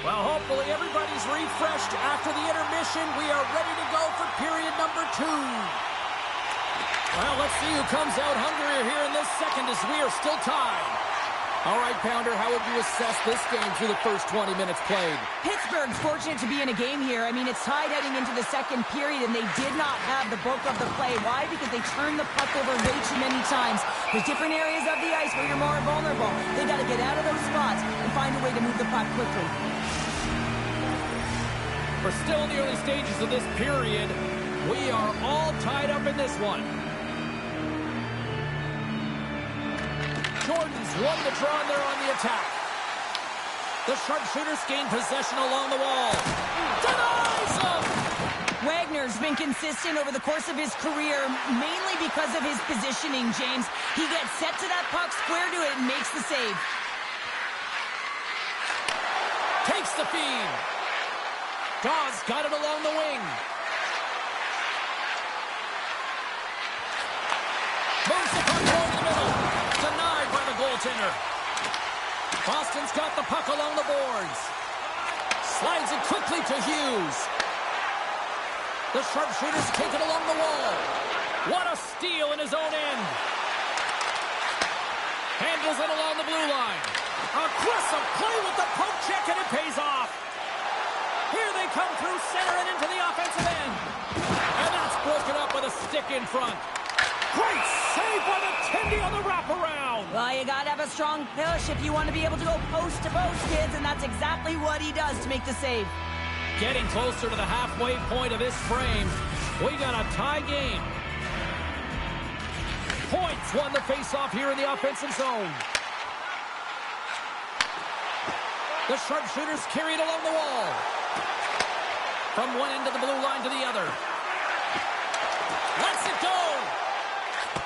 Well, hopefully everybody's refreshed after the intermission. We are ready to go for period number 2. Well, let's see who comes out hungrier here in this second as we are still tied. All right, Pounder, how would you assess this game through the first 20 minutes played? Pittsburgh's fortunate to be in a game here. I mean, it's tied heading into the second period, and they did not have the bulk of the play. Why? Because they turned the puck over way too many times. There's different areas of the ice where you're more vulnerable. They got to get out of those spots and find a way to move the puck quickly. We're still in the early stages of this period. We are all tied up in this one. Jordan's won the draw, and they're on the attack. The sharpshooters gain possession along the wall. Denies him! Wagner's been consistent over the course of his career, mainly because of his positioning, James. He gets set to that puck, square to it, and makes the save. Takes the feed. Dawes got it along the wing. Moves the puck over the middle. Denied by the goaltender. Boston's got the puck along the boards. Slides it quickly to Hughes. The sharpshooters take it along the wall. What a steal in his own end. Handles it along the blue line. Aggressive play with the poke check, and it pays off. Here they come through center and into the offensive end. And that's broken up with a stick in front. Great save by the Tendy on the wraparound. Well, you got to have a strong push if you want to be able to go post to post, kids, and that's exactly what he does to make the save. Getting closer to the halfway point of this frame. We got a tie game. Points won the faceoff here in the offensive zone. The sharpshooters carry it along the wall. From one end of the blue line to the other. Lets it go.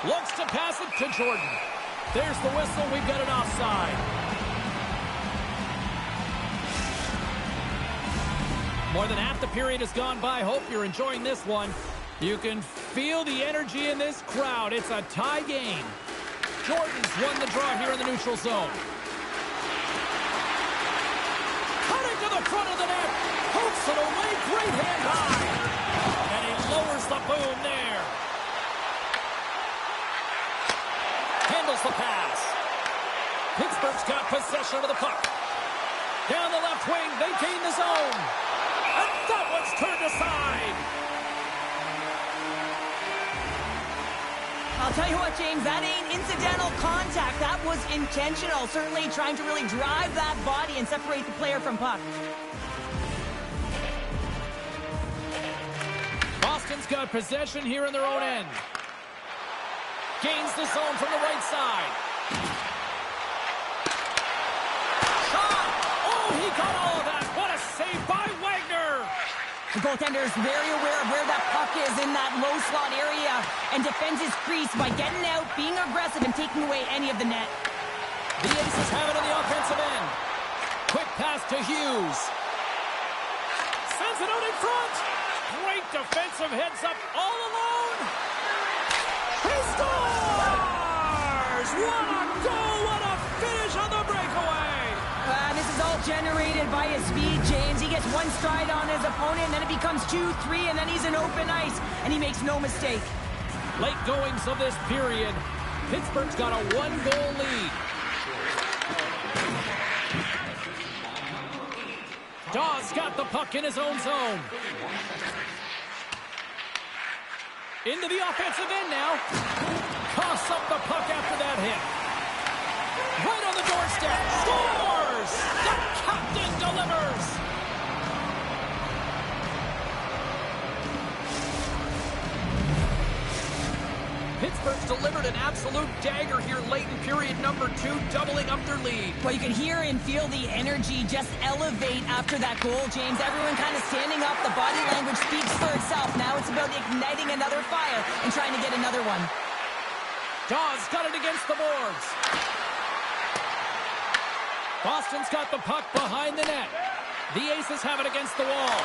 Looks to pass it to Jordan. There's the whistle. We've got an offside. More than half the period has gone by. Hope you're enjoying this one. You can feel the energy in this crowd. It's a tie game. Jordan's won the draw here in the neutral zone. Cutting to the front of the net. Pokes it away. Great hand high. And he lowers the boom there. Handles the pass. Pittsburgh's got possession of the puck. Down the left wing, they gain the zone. And that one's turned aside. I'll tell you what, James, that ain't incidental contact. That was intentional. Certainly trying to really drive that body and separate the player from puck. Boston's got possession here in their own end. Gains the zone from the right side. Shot! Oh, he got all of that. What a save by Wagner! The goaltender is very aware of where that puck is in that low slot area and defends his crease by getting out, being aggressive, and taking away any of the net. The Aces have it on the offensive end. Quick pass to Hughes. Sends it out in front. Great defensive heads-up all alone. He scores! What a goal! What a finish on the breakaway! This is all generated by his speed, James. He gets one stride on his opponent, and then it becomes 2, 3, and then he's in open ice, and he makes no mistake. Late goings of this period. Pittsburgh's got a 1-goal lead. Dawes got the puck in his own zone. Into the offensive end now. Coughs up the puck after that hit. Right on the doorstep. Scores! The captain delivers! Pittsburgh's delivered an absolute dagger here late in period number 2, doubling up their lead. Well, you can hear and feel the energy just elevate after that goal, James. Everyone kind of standing up. The body language speaks for itself. Now it's about igniting another fire and trying to get another one. Dawes got it against the boards. Boston's got the puck behind the net. The Aces have it against the wall.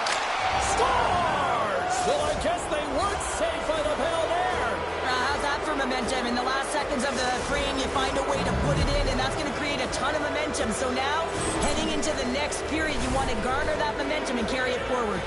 Scores! Well, I guess they weren't safe by the bell there. How's that for for momentum. In the last seconds of the frame, you find a way to put it in, and that's going to create a ton of momentum. So now, heading into the next period, you want to garner that momentum and carry it forward.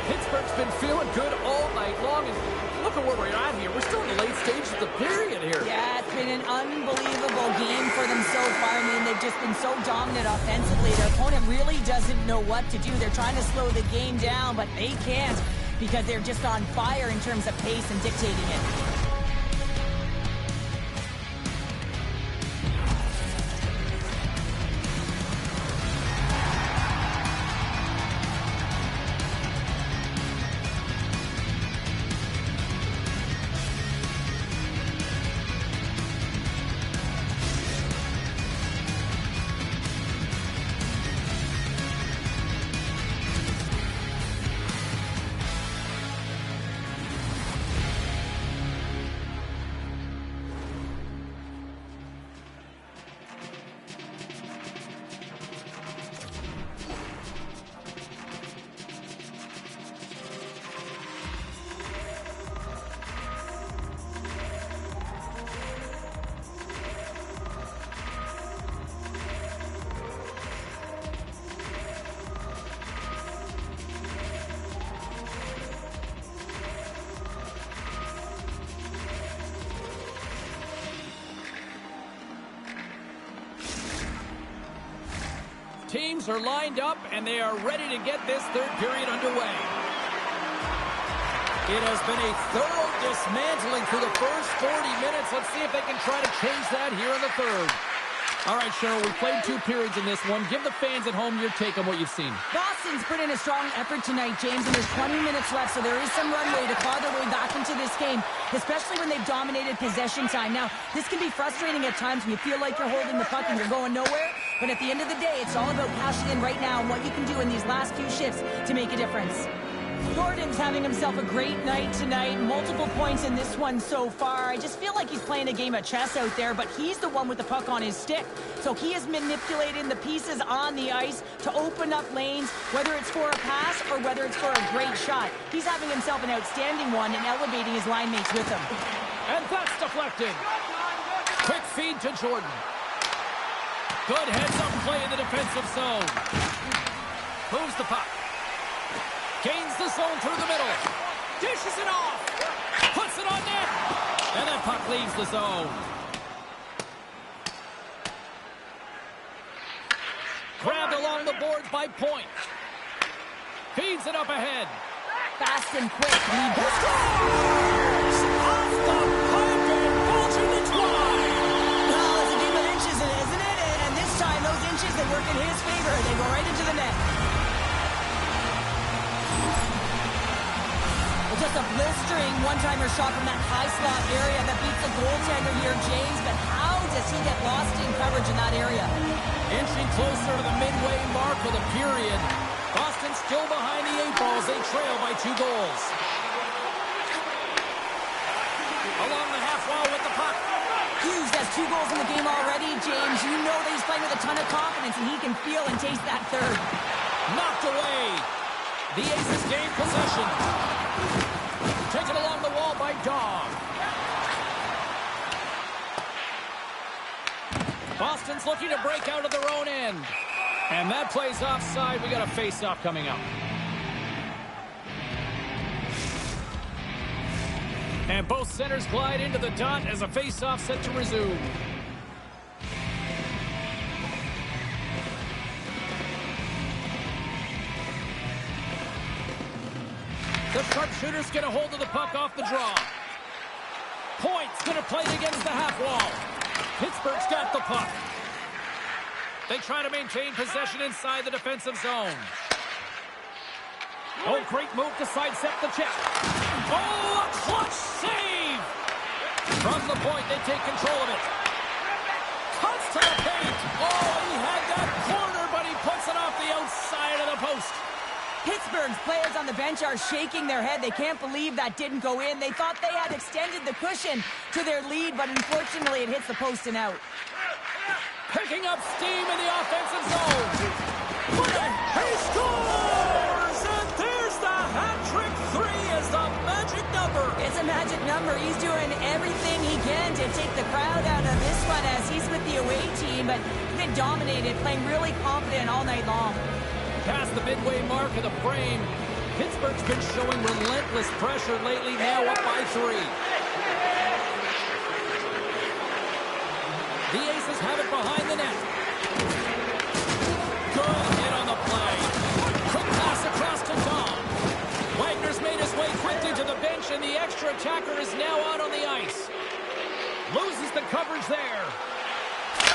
Pittsburgh's been feeling good all night long, and look at where we're at here. We're still in the late stages of the period here. Yeah, it's been an unbelievable game for them so far. I mean, they've just been so dominant offensively. Their opponent really doesn't know what to do. They're trying to slow the game down, but they can't because they're just on fire in terms of pace and dictating it. Teams are lined up, and they are ready to get this third period underway. It has been a thorough dismantling through the first 40 minutes. Let's see if they can try to change that here in the third. All right, Cheryl, we played 2 periods in this one. Give the fans at home your take on what you've seen. Boston's put in a strong effort tonight, James, and there's 20 minutes left, so there is some runway to claw their way back into this game, especially when they've dominated possession time. Now, this can be frustrating at times when you feel like you're holding the puck and you're going nowhere, but at the end of the day, it's all about cashing in right now and what you can do in these last few shifts to make a difference. Gordon's having himself a great night tonight. Multiple points in this one so far. I just feel like he's playing a game of chess out there, but he's the one with the puck on his stick. So he is manipulating the pieces on the ice to open up lanes, whether it's for a pass or whether it's for a great shot. He's having himself an outstanding one and elevating his line mates with him. And that's deflected. Quick feed to Jordan. Good heads-up play in the defensive zone. Moves the puck. Gains the zone through the middle. Dishes it off. Puts it on net. And that puck leaves the zone. Grabbed along the boards by Point. Feeds it up ahead. Fast and quick. Lead back. Scores! Off the pipe and bulging the twine. Well, it's a game of inches, isn't it? And this time, those inches, they work in his favor. They go right into the net. Just a blistering one-timer shot from that high slot area that beats the goaltender here, James. But how does he get lost in coverage in that area? Inching closer to the midway mark of the period. Boston still behind the 8 balls. They trail by 2 goals. Along the half wall with the puck. Hughes has 2 goals in the game already, James. You know that he's playing with a ton of confidence, and he can feel and taste that third. Knocked away. The Aces gain possession. Taken along the wall by Dog. Boston's looking to break out of their own end. And that play's offside. We got a face-off coming up. And both centers glide into the dot as a face-off set to resume. The sharpshooter's going to hold of the puck off the draw. Point's going to play against the half wall. Pittsburgh's got the puck. They try to maintain possession inside the defensive zone. Oh, great move to sidestep the check. Oh, a clutch save! From the point, they take control of it. Cuts to the paint. Oh, he had that corner, but he puts it off the outside of the post. Pittsburgh's players on the bench are shaking their head. They can't believe that didn't go in. They thought they had extended the cushion to their lead, but unfortunately it hits the post and out. Picking up steam in the offensive zone. He scores! And there's the hat trick. 3 is the magic number. It's a magic number. He's doing everything he again to take the crowd out of this one as he's with the away team, but he's been dominated, playing really confident all night long. Past the midway mark of the frame, Pittsburgh's been showing relentless pressure lately, now up by 3. The Aces have it behind the net. Good hit on the play. Quick pass across to Tom. Wagner's made his way quickly to the bench, and the extra attacker is now out on the ice. Loses the coverage there. He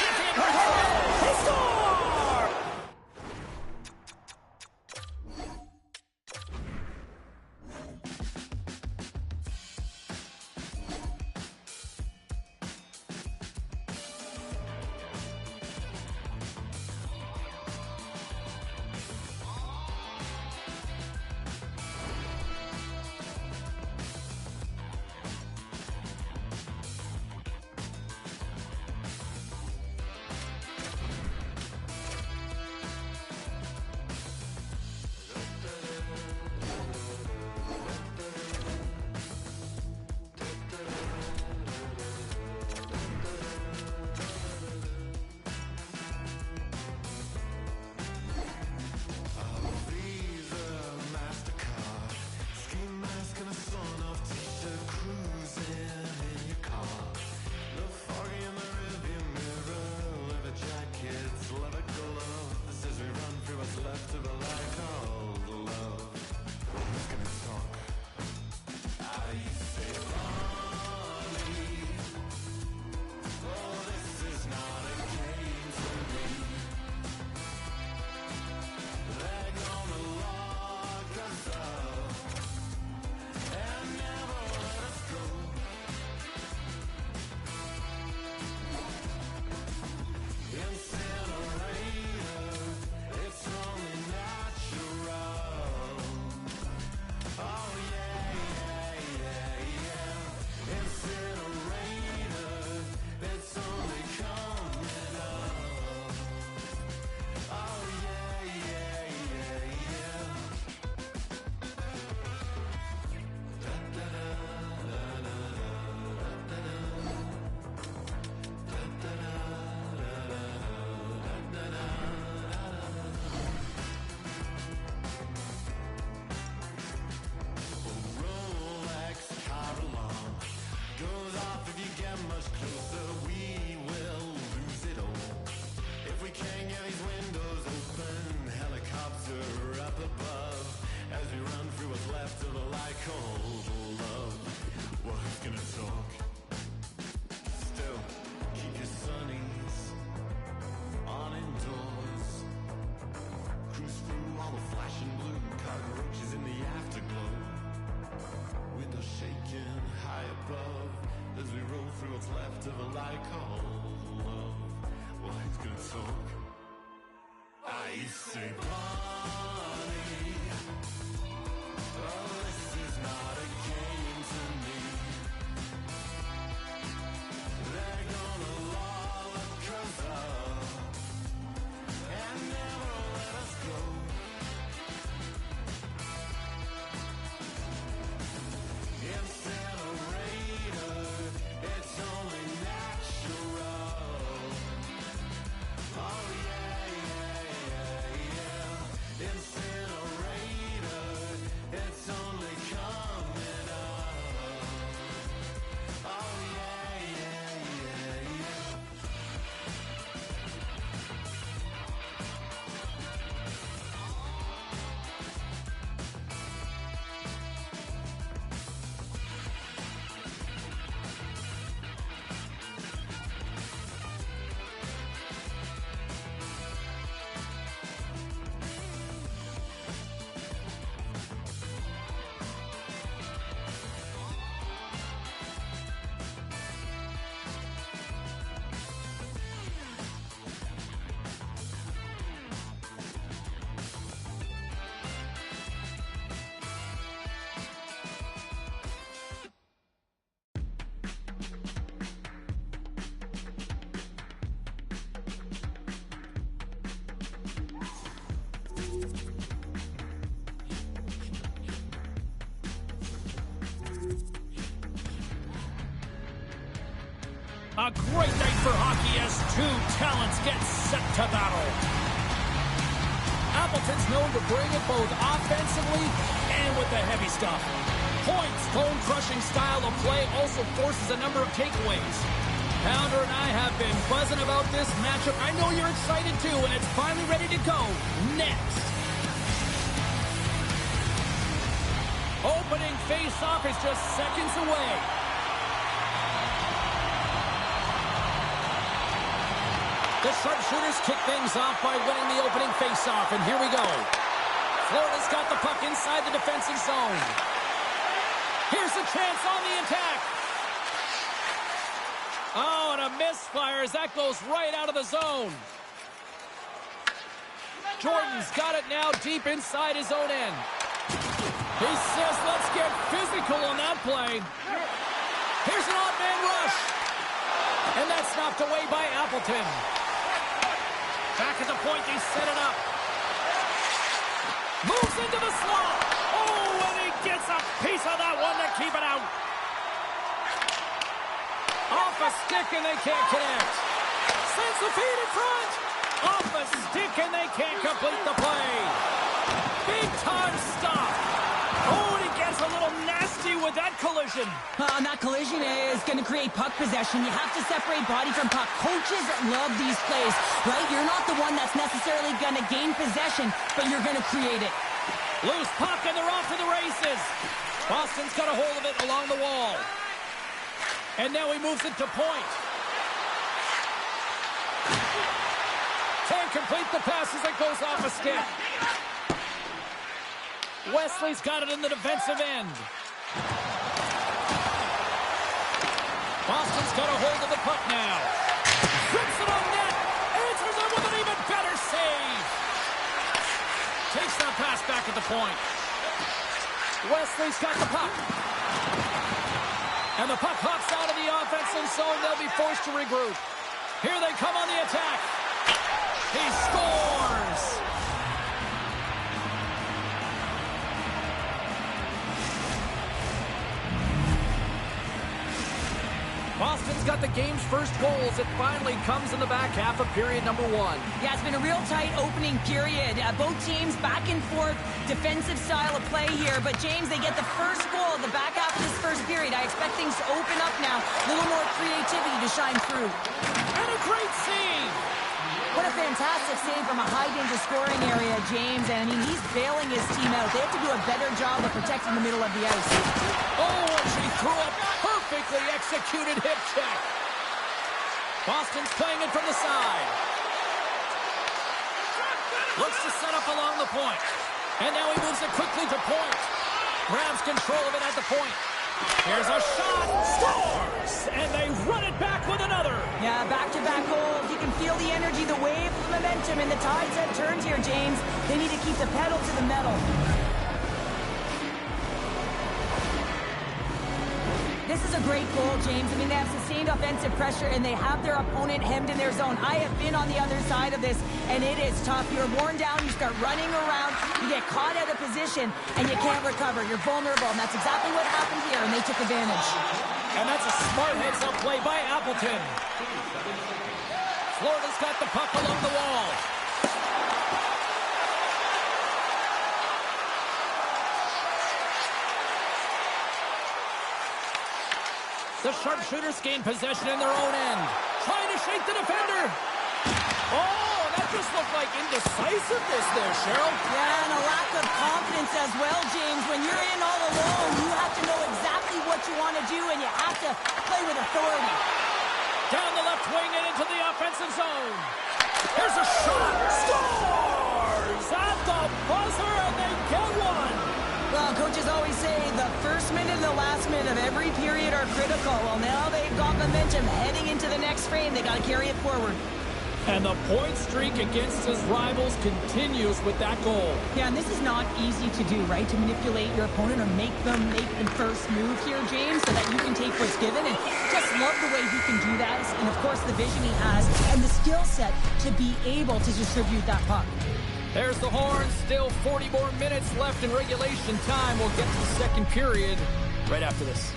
scores! A great night for hockey as two talents get set to battle. Appleton's known to bring it both offensively and with the heavy stuff. Point's bone-crushing style of play also forces a number of takeaways. Pounder and I have been buzzing about this matchup. I know you're excited too, and it's finally ready to go next. Opening face-off is just seconds away. The sharpshooters kick things off by winning the opening face-off, and here we go. Florida's got the puck inside the defensive zone. Here's a chance on the attack. Oh, and a misfire as that goes right out of the zone. Jordan's got it now deep inside his own end. He says, let's get physical on that play. Here's an odd man rush. And that's knocked away by Appleton. Back at the point, they set it up. Moves into the slot. Oh, and he gets a piece of that one to keep it out. Off a stick, and they can't connect. Sends the feed in front. Off a stick, and they can't complete the play. Big time stop. Oh, and he gets a little nasty with that collision. And that collision is going to create puck possession. You have to separate body from puck. Coaches love these plays, right? You're not the one that's necessarily going to gain possession, but you're going to create it. Loose puck, and they're off to the races. Boston's got a hold of it along the wall. And now he moves it to point. Can't complete the pass as it goes off a stick. Wesley's got it in the defensive end. Boston's got a hold of the puck now. Flips it on net. Answers it with an even better save. Takes that pass back at the point. Wesley's got the puck. And the puck hops out of the offensive zone. They'll be forced to regroup. Here they come on the attack. He scores! Boston's got the game's first goals. It finally comes in the back half of period number one. Yeah, it's been a real tight opening period. Both teams back and forth, defensive style of play here. But, James, they get the first goal at the back half of this first period. I expect things to open up now. A little more creativity to shine through. And a great save! What a fantastic save from a high-danger scoring area, James. And, I mean, he's bailing his team out. They have to do a better job of protecting the middle of the ice. Oh, and she threw a perfectly executed hip check. Boston's playing it from the side. Looks to set up along the point. And now he moves it quickly to point. Grabs control of it at the point. Here's a shot. Scores! And they run it back with another. Yeah, back-to-back goals. You can feel the energy, the wave, the momentum, and the tides have turned here, James. They need to keep the pedal to the metal. This is a great goal, James. I mean, they have sustained offensive pressure, and they have their opponent hemmed in their zone. I have been on the other side of this, and it is tough. You're worn down. You start running around. You get caught out of position, and you can't recover. You're vulnerable, and that's exactly what happened here, and they took advantage. And that's a smart heads-up play by Appleton. Florida's got the puck along the wall. The sharpshooters gain possession in their own end. Trying to shake the defender. Oh, that just looked like indecisiveness there, Cheryl. Yeah, and a lack of confidence as well, James. When you're in all alone, you have to know exactly what you want to do, and you have to play with authority. Down the left wing and into the offensive zone. Here's a shot. Scores! At the buzzer, and they get one. Well, coaches always say the first minute and the last minute of every period are critical. Well, now they've got momentum heading into the next frame. They got to carry it forward. And the point streak against his rivals continues with that goal. Yeah, and this is not easy to do, right? To manipulate your opponent or make them make the first move here, James, so that you can take what's given. And just love the way he can do that. And, of course, the vision he has and the skill set to be able to distribute that puck. There's the horn. Still 40 more minutes left in regulation time. We'll get to the second period right after this.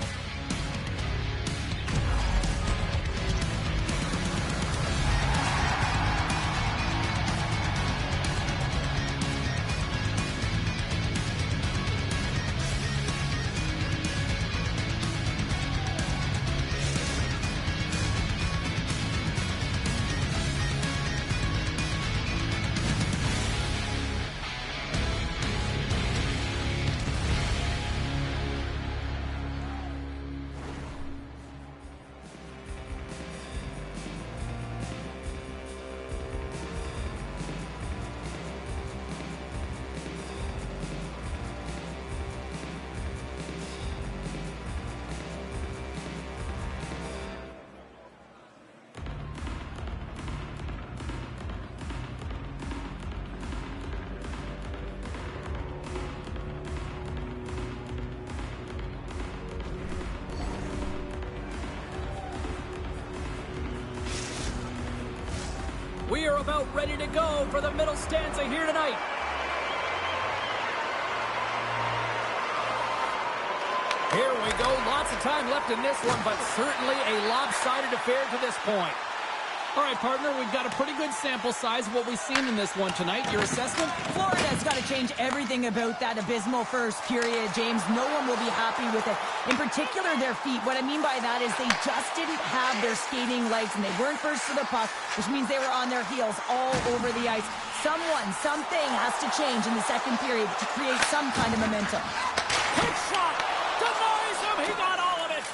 about ready to go for the middle stanza here tonight. Here we go. Lots of time left in this one, but certainly a lopsided affair to this point. All right, partner, we've got a pretty good sample size of what we've seen in this one tonight. Your assessment? Florida's got to change everything about that abysmal first period, James. No one will be happy with it. In particular, their feet. What I mean by that is they just didn't have their skating legs, and they weren't first to the puck, which means they were on their heels all over the ice. Something has to change in the second period to create some kind of momentum. Hit shot! Denies him! He got all of it!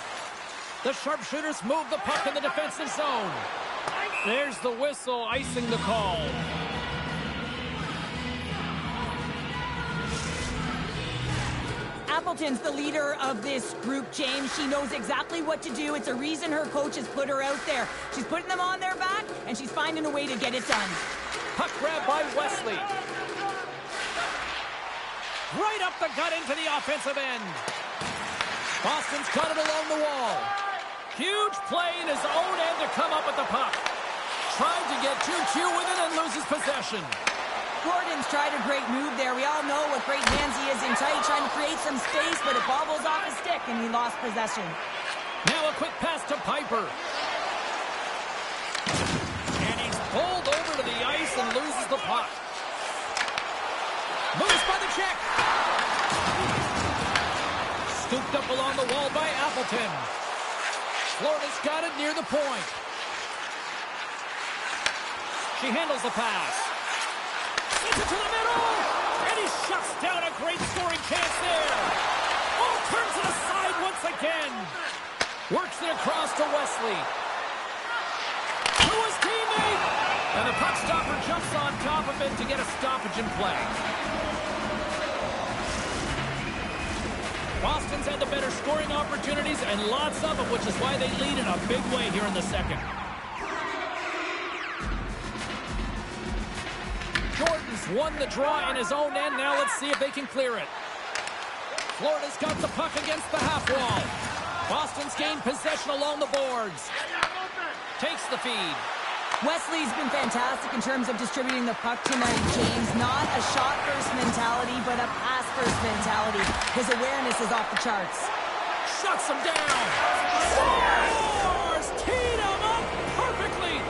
The sharpshooters move the puck in the defensive zone. There's the whistle, icing the call. Appleton's the leader of this group, James. She knows exactly what to do. It's a reason her coach has put her out there. She's putting them on their back, and she's finding a way to get it done. Puck grab by Wesley. Right up the gut into the offensive end. Boston's got it along the wall. Huge play in his own end to come up with the puck. Tried to get too cute with it and loses possession. Gordon's tried a great move there. We all know what great hands he is in tight, trying to create some space, but it bobbles off his stick, and he lost possession. Now a quick pass to Piper. And he's pulled over to the ice and loses the puck. Moves by the check. Scooped up along the wall by Appleton. Florida's got it near the point. She handles the pass. Sends it to the middle. And he shuts down a great scoring chance there. Oh, turns to the side once again. Works it across to Wesley. To his teammate. And the puck stopper jumps on top of it to get a stoppage in play. Boston's had the better scoring opportunities and lots of them, which is why they lead in a big way here in the second. Jordan's won the draw in his own end. Now let's see if they can clear it. Florida's got the puck against the half wall. Boston's gained possession along the boards. Takes the feed. Wesley's been fantastic in terms of distributing the puck tonight, James. Not a shot-first mentality, but a pass-first mentality. His awareness is off the charts. Shuts him down. Scores! Teed him up perfectly.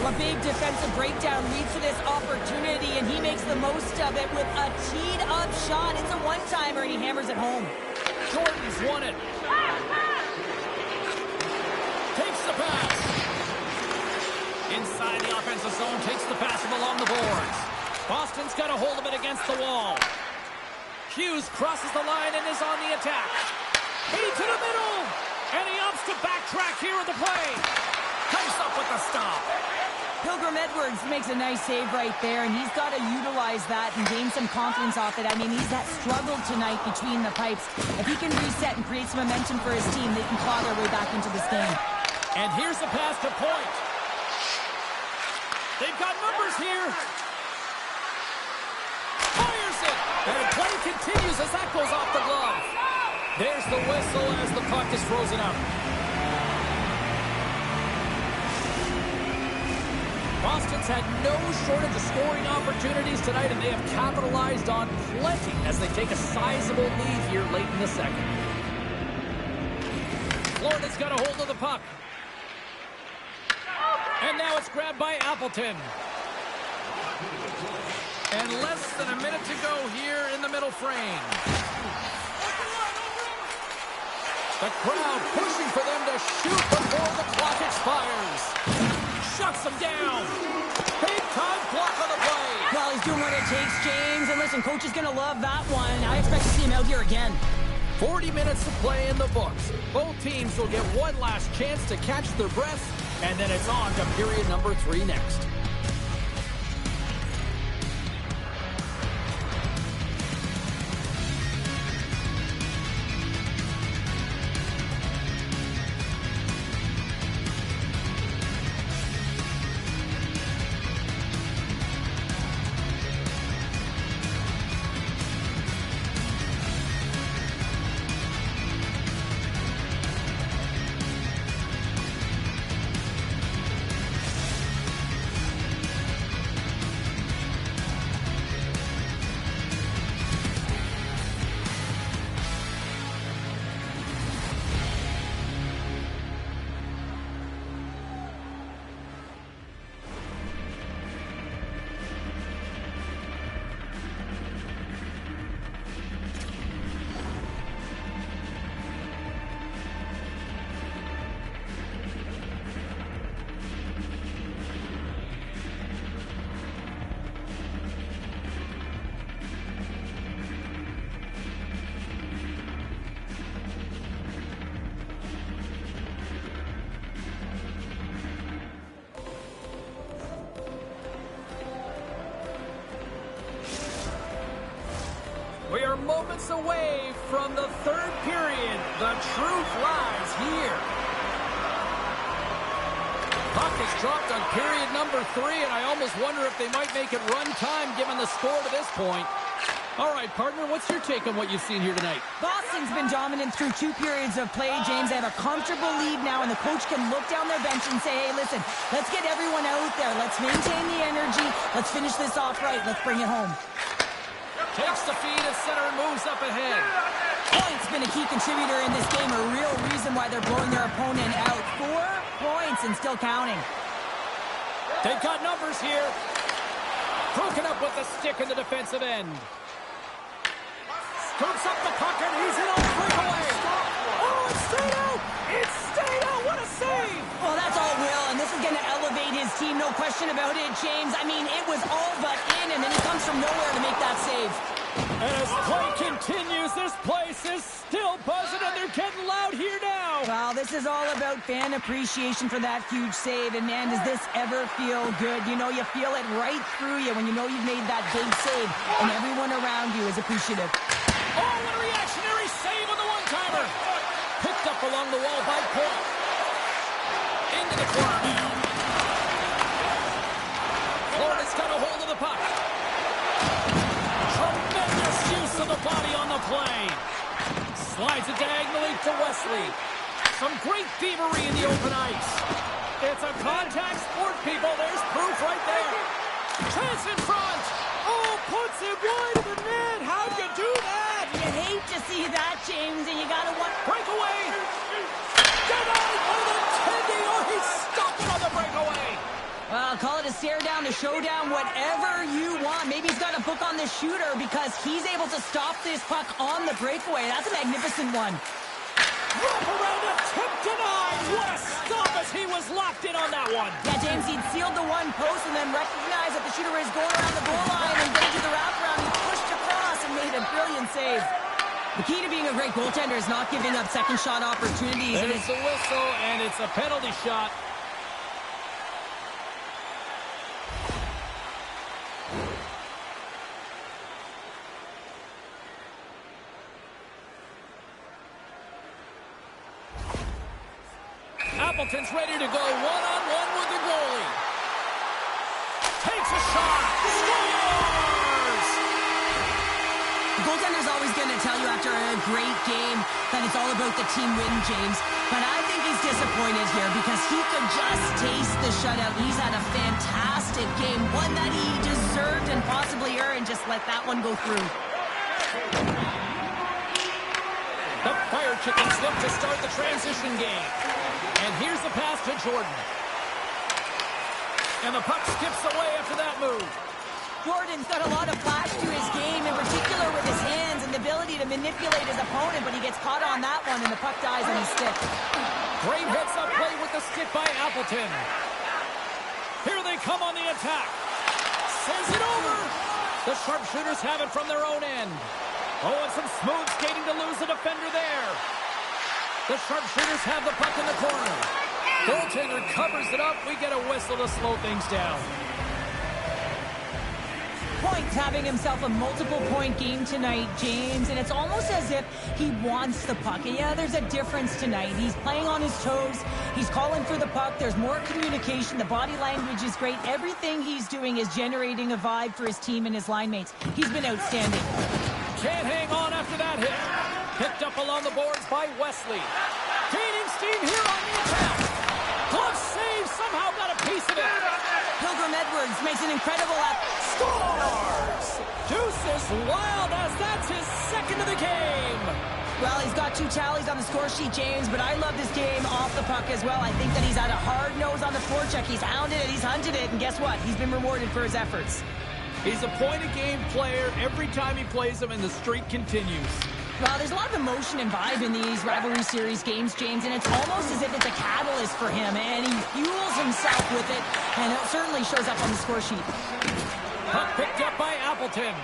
A big defensive breakdown leads to this opportunity, and he makes the most of it with a teed-up shot. It's a one-timer, and he hammers it home. Jordan's won it. Takes the pass. Inside the offensive zone, takes the pass from along the boards. Boston's got a hold of it against the wall. Hughes crosses the line and is on the attack. He to the middle, and he opts to backtrack here at the play. Comes up with the stop. Pilgrim Edwards makes a nice save right there, and he's got to utilize that and gain some confidence off it. I mean, he's that struggle tonight between the pipes. If he can reset and create some momentum for his team, they can claw their way back into this game. And here's the pass to Point. They've got numbers here. Fires it. And play continues as that goes off the glove. There's the whistle as the puck is frozen up. Boston's had no shortage of scoring opportunities tonight, and they have capitalized on plenty as they take a sizable lead here late in the second. Florida's got a hold of the puck. And now it's grabbed by Appleton. And less than a minute to go here in the middle frame. The crowd pushing for them to shoot before the clock expires. Shuts him down. Big-time block on the play. Well, he's doing what it takes, James. And listen, coach is going to love that one. I expect to see him out here again. 40 minutes to play in the books. Both teams will get one last chance to catch their breaths, and then it's on to period number 3 next. away from the third period. The truth lies here. Puck is dropped on period number 3, and I almost wonder if they might make it run time given the score to this point. All right, partner, what's your take on what you've seen here tonight? Boston's been dominant through 2 periods of play, James. They have a comfortable lead now, and the coach can look down their bench and say, hey, listen, let's get everyone out there. Let's maintain the energy. Let's finish this off right. Let's bring it home. Takes the feed at center and moves up ahead. Point's been a key contributor in this game, a real reason why they're blowing their opponent out. 4 points and still counting. They've got numbers here. Broken up with the stick in the defensive end. Scoops up the puck and he's in on the breakaway. Oh, it's stayed out. It's stayed out. What a save. Well, that's all Will, and this is going to elevate his team, no question about it, James. I mean, it was all but in, and then he comes from nowhere to make that save. And as play continues, this place is still buzzing, and they're getting loud here now. Well, this is all about fan appreciation for that huge save, and man, does this ever feel good. You know, you feel it right through you when you know you've made that big save, and everyone around you is appreciative. Oh, what a reactionary save on the one-timer. Picked up along the wall by Point. Into the corner now. Florida's got a hold of the puck. Tremendous use of the body on the play. Slides it diagonally to Wesley. Some great thievery in the open ice. It's a contact sport, people. There's proof right there. Chance in front. Oh, puts it wide of the net. How'd you do that? You hate to see that, James, and you got to want... Breakaway. Denied by the Teddy. Oh, he's stopped it on the breakaway. Well, call it a stare down, a showdown, whatever you want. Maybe he's got a book on the shooter because he's able to stop this puck on the breakaway. That's a magnificent one. Wrap around a tip denied. What a stop as he was locked in on that one. Yeah, James, he'd sealed the one post and then recognized that the shooter is going around the goal line and getting to the wraparound. He pushed across and made a brilliant save. The key to being a great goaltender is not giving up second shot opportunities. There's the whistle, and it's a penalty shot. Appleton's ready to go one-on-one with the goalie. Takes a shot. Scores! The goaltender's always going to tell you after a great game that it's all about the team win, James. But I think he's disappointed here because he could just taste the shutout. He's had a fantastic game, one that he deserved and possibly earned. Just let that one go through. The Fire Chickens look to start the transition game. And here's the pass to Jordan. And the puck skips away after that move. Jordan's got a lot of flash to his game, in particular with his hands and the ability to manipulate his opponent, but he gets caught on that one and the puck dies on his stick. Great hits up play with the stick by Appleton. Here they come on the attack. Sends it over. The sharpshooters have it from their own end. Oh, and some smooth skating to lose the defender there. The sharpshooters have the puck in the corner. Goaltender covers it up. We get a whistle to slow things down. Point's having himself a multiple-point game tonight, James, and it's almost as if he wants the puck. And yeah, there's a difference tonight. He's playing on his toes. He's calling for the puck. There's more communication. The body language is great. Everything he's doing is generating a vibe for his team and his line mates. He's been outstanding. Can't hang on after that hit. Picked up along the boards by Wesley. Gaining steam here on the attack. Glove save. Somehow got a piece of it. Pilgrim Edwards makes an incredible Scores! Deuce is wild as that's his second of the game. Well, he's got 2 tallies on the score sheet, James, but I love this game off the puck as well. I think that he's had a hard nose on the forecheck. He's hounded it, he's hunted it, and guess what? He's been rewarded for his efforts. He's a point-a-game player every time he plays them, and the streak continues. Well, there's a lot of emotion and vibe in these rivalry series games, James, and it's almost as if it's a catalyst for him, and he fuels himself with it, and it certainly shows up on the score sheet. Puck picked up by Appleton.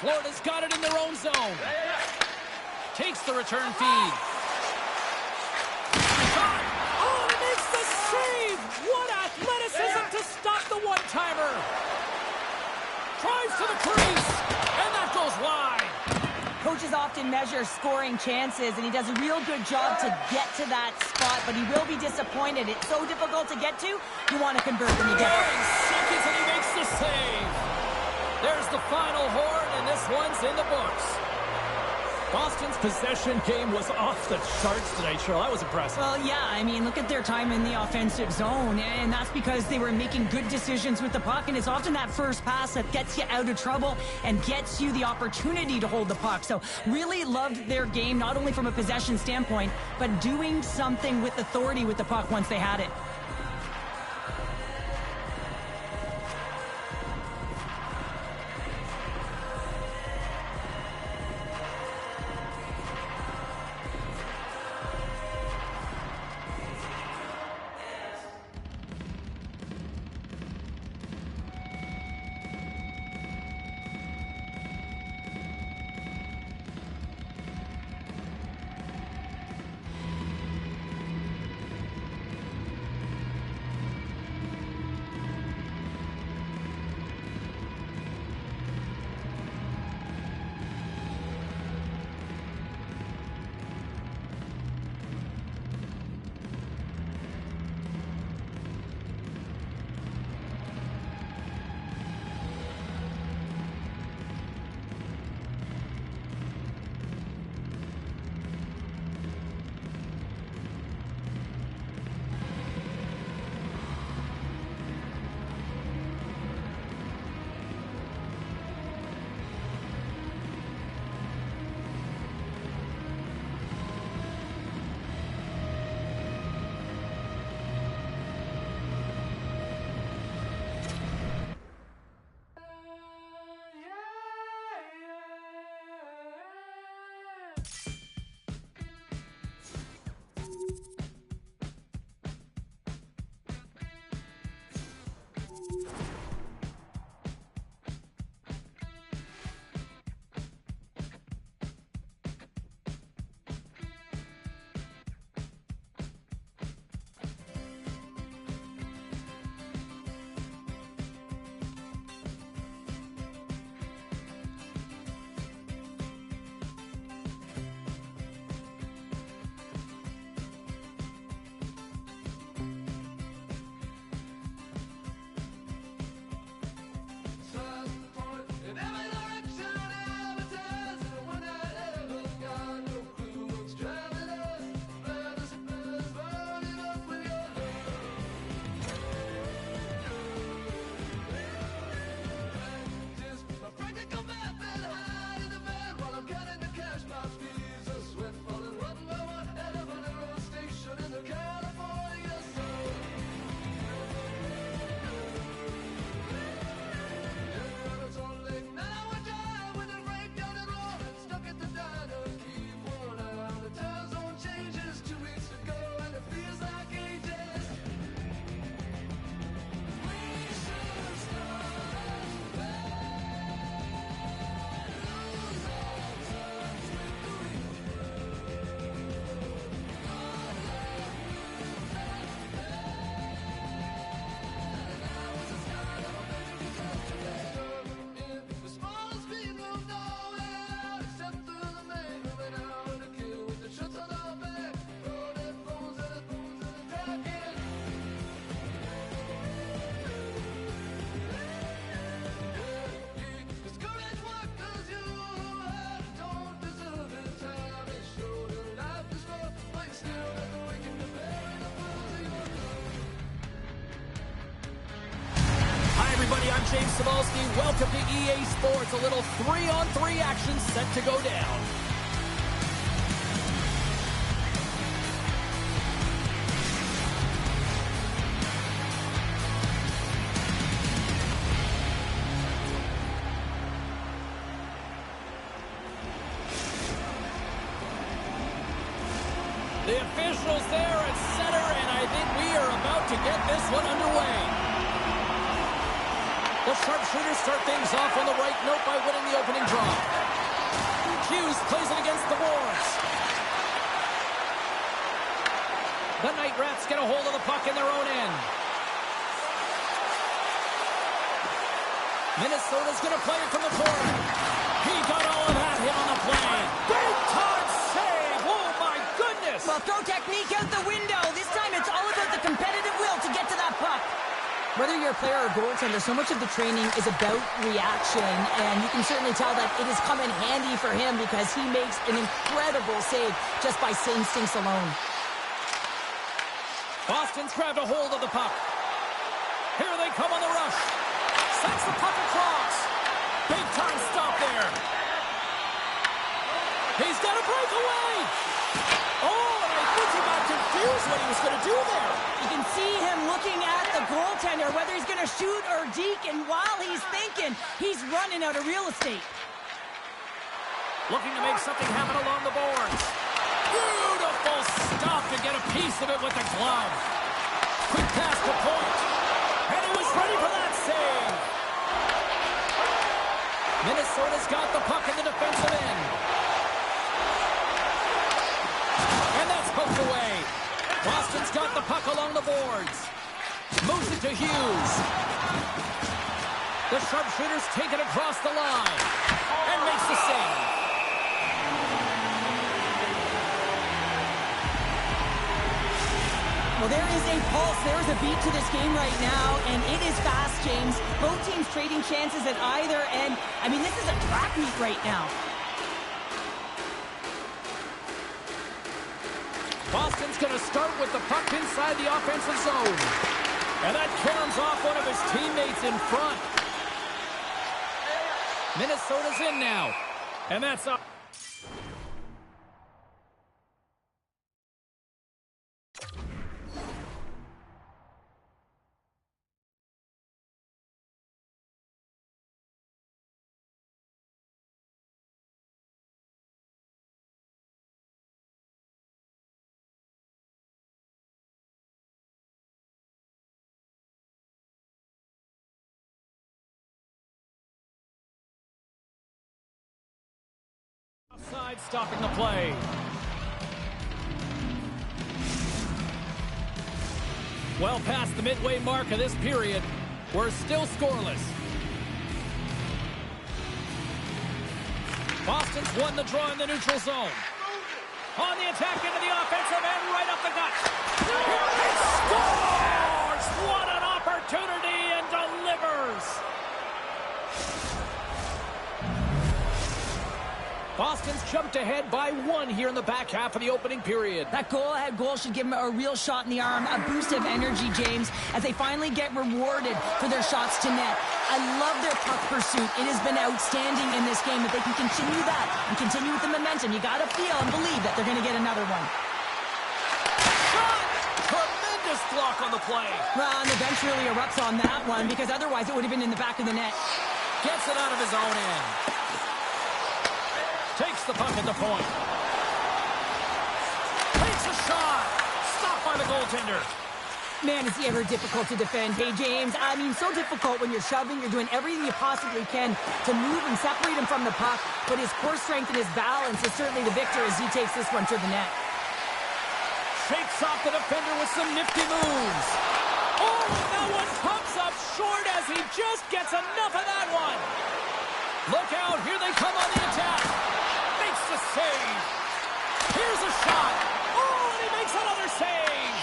Florida's got it in their own zone. Takes the return feed. Shot! Oh, he makes the save! What athleticism to stop the one-timer! Tries to the crease, and that goes wide. controls your scoring chances, and he does a real good job to get to that spot, but he will be disappointed. It's so difficult to get to, you want to convert when you get it. Seconds, and he makes the save. There's the final horn, and this one's in the books. Boston's possession game was off the charts tonight, Cheryl. That was impressive. Well, yeah, I mean, look at their time in the offensive zone, and that's because they were making good decisions with the puck, and it's often that first pass that gets you out of trouble and gets you the opportunity to hold the puck. So really loved their game, not only from a possession standpoint, but doing something with authority with the puck once they had it. I'm James Cebulski. Welcome to EA Sports. A little 3-on-3 action set to go down. The officials there at center, and I think we are about to get this one underway. The sharpshooters start things off on the right note by winning the opening draw. Hughes plays it against the boards. The Night Rats get a hold of the puck in their own end. Minnesota's going to play it from the corner. He got all of that hit on the play. Big time! Well, throw technique out the window. This time it's all about the competitive will to get to that puck. Whether you're a player or goaltender, so much of the training is about reaction, and you can certainly tell that it has come in handy for him because he makes an incredible save just by instincts alone. Boston's grabbed a hold of the puck. Here they come on the rush. Sends the puck across. Big time stop there. He's got a breakaway. Oh, and I think he got confused what he was going to do there. You can see him looking at the goaltender, whether he's going to shoot or deke, and while he's thinking, he's running out of real estate. Looking to make something happen along the boards. Beautiful stop to get a piece of it with the glove. Quick pass to point. And he was ready for that save. Minnesota's got the puck in the defensive end. And that's poked away. Boston's got the puck along the boards. Moves it to Hughes. The sharpshooters take it across the line. And makes the save. Well, there is a pulse. There's a beat to this game right now, and it is fast, James. Both teams trading chances at either end. I mean, this is a track meet right now. Boston's going to start with the puck inside the offensive zone. And that caroms off one of his teammates in front. Minnesota's in now. And that's up. Offside stopping the play. Well past the midway mark of this period, we're still scoreless. Boston's won the draw in the neutral zone. On the attack into the offensive end, right up the gut. Here he scores! What an opportunity, and delivers! Boston's jumped ahead by 1 here in the back half of the opening period. That goal-ahead goal should give them a real shot in the arm, a boost of energy, James, as they finally get rewarded for their shots to net. I love their puck pursuit. It has been outstanding in this game. If they can continue that and continue with the momentum, you got to feel and believe that they're going to get another one. Shot! Tremendous block on the play. Well, and the bench really erupts on that one because otherwise it would have been in the back of the net. Gets it out of his own end. Takes the puck at the point. Takes a shot. Stopped by the goaltender. Man, is he ever difficult to defend. Hey, James, I mean, so difficult when you're shoving. You're doing everything you possibly can to move and separate him from the puck. But his core strength and his balance is certainly the victor as he takes this one to the net. Shakes off the defender with some nifty moves. Oh, that one comes up short as he just gets enough of that one. Look out. Here they come on the attack. Makes the save. Here's a shot. Oh, and he makes another save.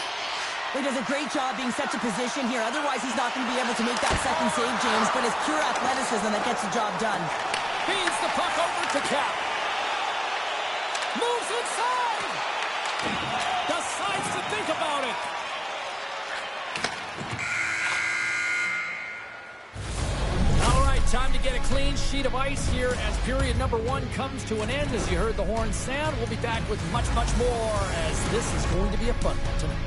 He does a great job being set to position here. Otherwise, he's not going to be able to make that second save, James. But it's pure athleticism that gets the job done. Feeds the puck over to Cap. Moves inside. Decides to think about it. All right, time to get a clean sheet of ice here as period number 1 comes to an end. As you heard the horn sound, we'll be back with much, much more as this is going to be a fun one tonight.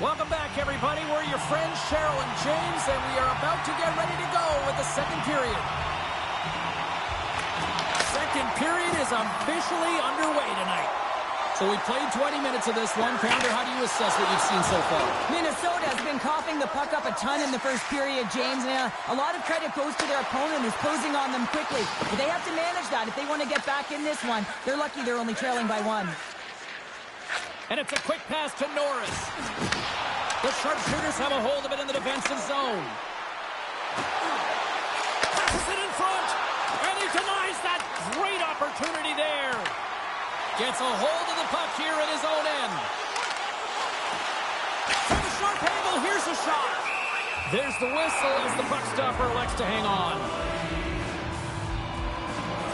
Welcome back, everybody. We're your friends, Cheryl and James, and we are about to get ready to go with the second period. Second period is officially underway tonight. So we played 20 minutes of this one. Pounder, how do you assess what you've seen so far? Minnesota has been coughing the puck up a ton in the first period, James. And a lot of credit goes to their opponent who's closing on them quickly. But they have to manage that if they want to get back in this one. They're lucky they're only trailing by 1. And it's a quick pass to Norris. The sharpshooters have a hold of it in the defensive zone. Passes it in front. And he denies that great opportunity there. Gets a hold of the puck here at his own end. From the sharp angle, here's a shot. There's the whistle as the puck stopper elects to hang on.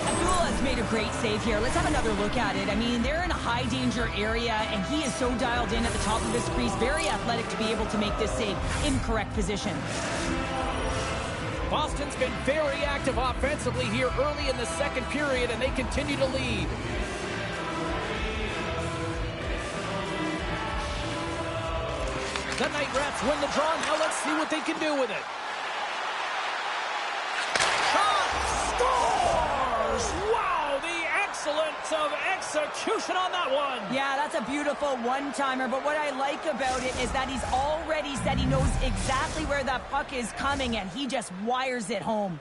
Abdul has made a great save here. Let's have another look at it. I mean, they're in a high-danger area, and he is so dialed in at the top of his crease. Very athletic to be able to make this save in correct position. Boston's been very active offensively here early in the second period, and they continue to lead. The Night Rats win the draw. Now let's see what they can do with it. Shot scores! Wow, the excellence of execution on that one. Yeah, that's a beautiful one-timer, but what I like about it is that he's already said he knows exactly where that puck is coming, and he just wires it home.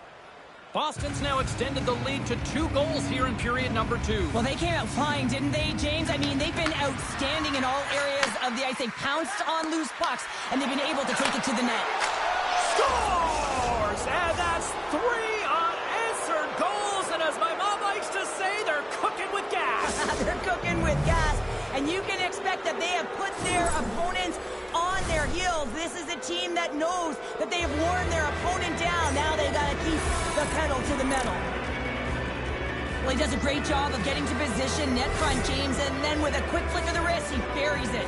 Boston's now extended the lead to 2 goals here in period number 2. Well, they came out flying, didn't they, James? I mean, they've been outstanding in all areas of the ice. They pounced on loose pucks, and they've been able to take it to the net. Scores! And that's 3 unanswered goals, and as my mom likes to say, they're cooking with gas. They're cooking with gas, and you can expect that they have put their opponents on their heels. This is a team that knows that they have worn their opponent down. Now they got to keep the pedal to the metal. Well, he does a great job of getting to position, net front, James, and then with a quick flick of the wrist, he buries it.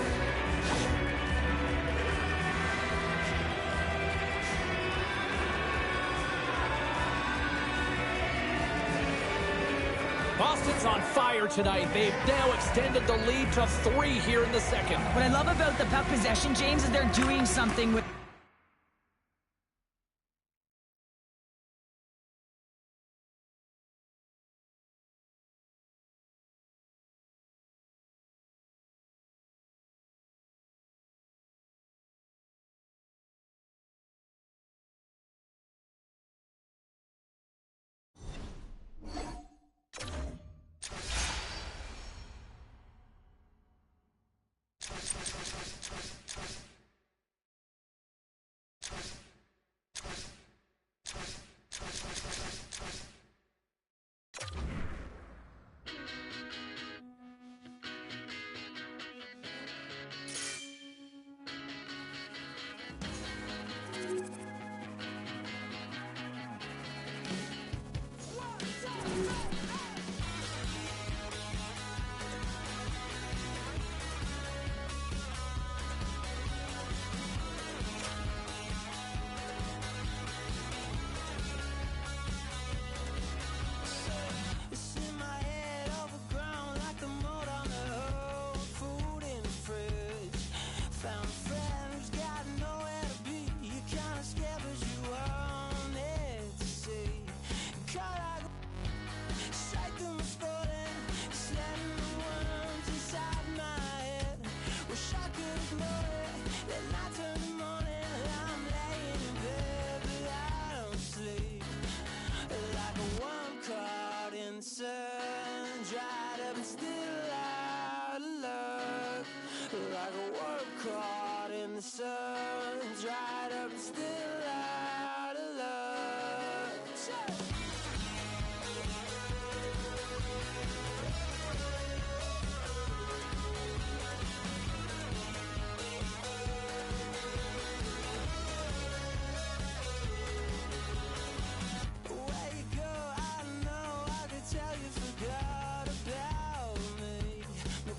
Boston's on fire tonight. They've now extended the lead to 3 here in the second. What I love about the puck possession, James, is they're doing something with...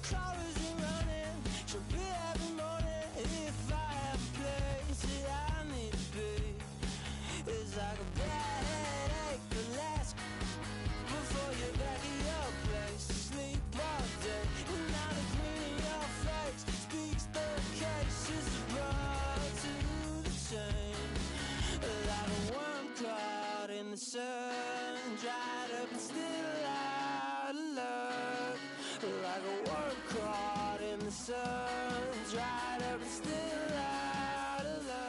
Cars are running, should be every morning if I have a place. dried up and still out of love. Like a worm caught in the sun, dried up and still out of love.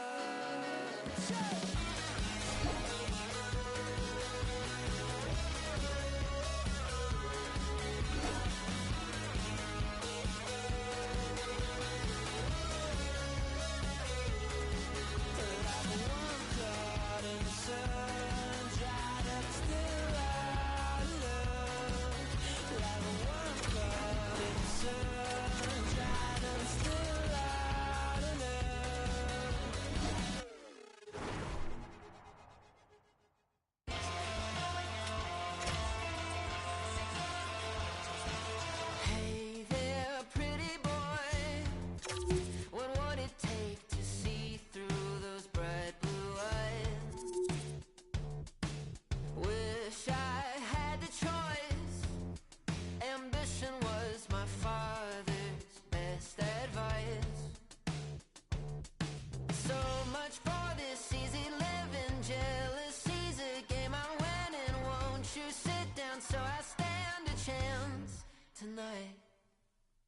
So I stand a chance tonight.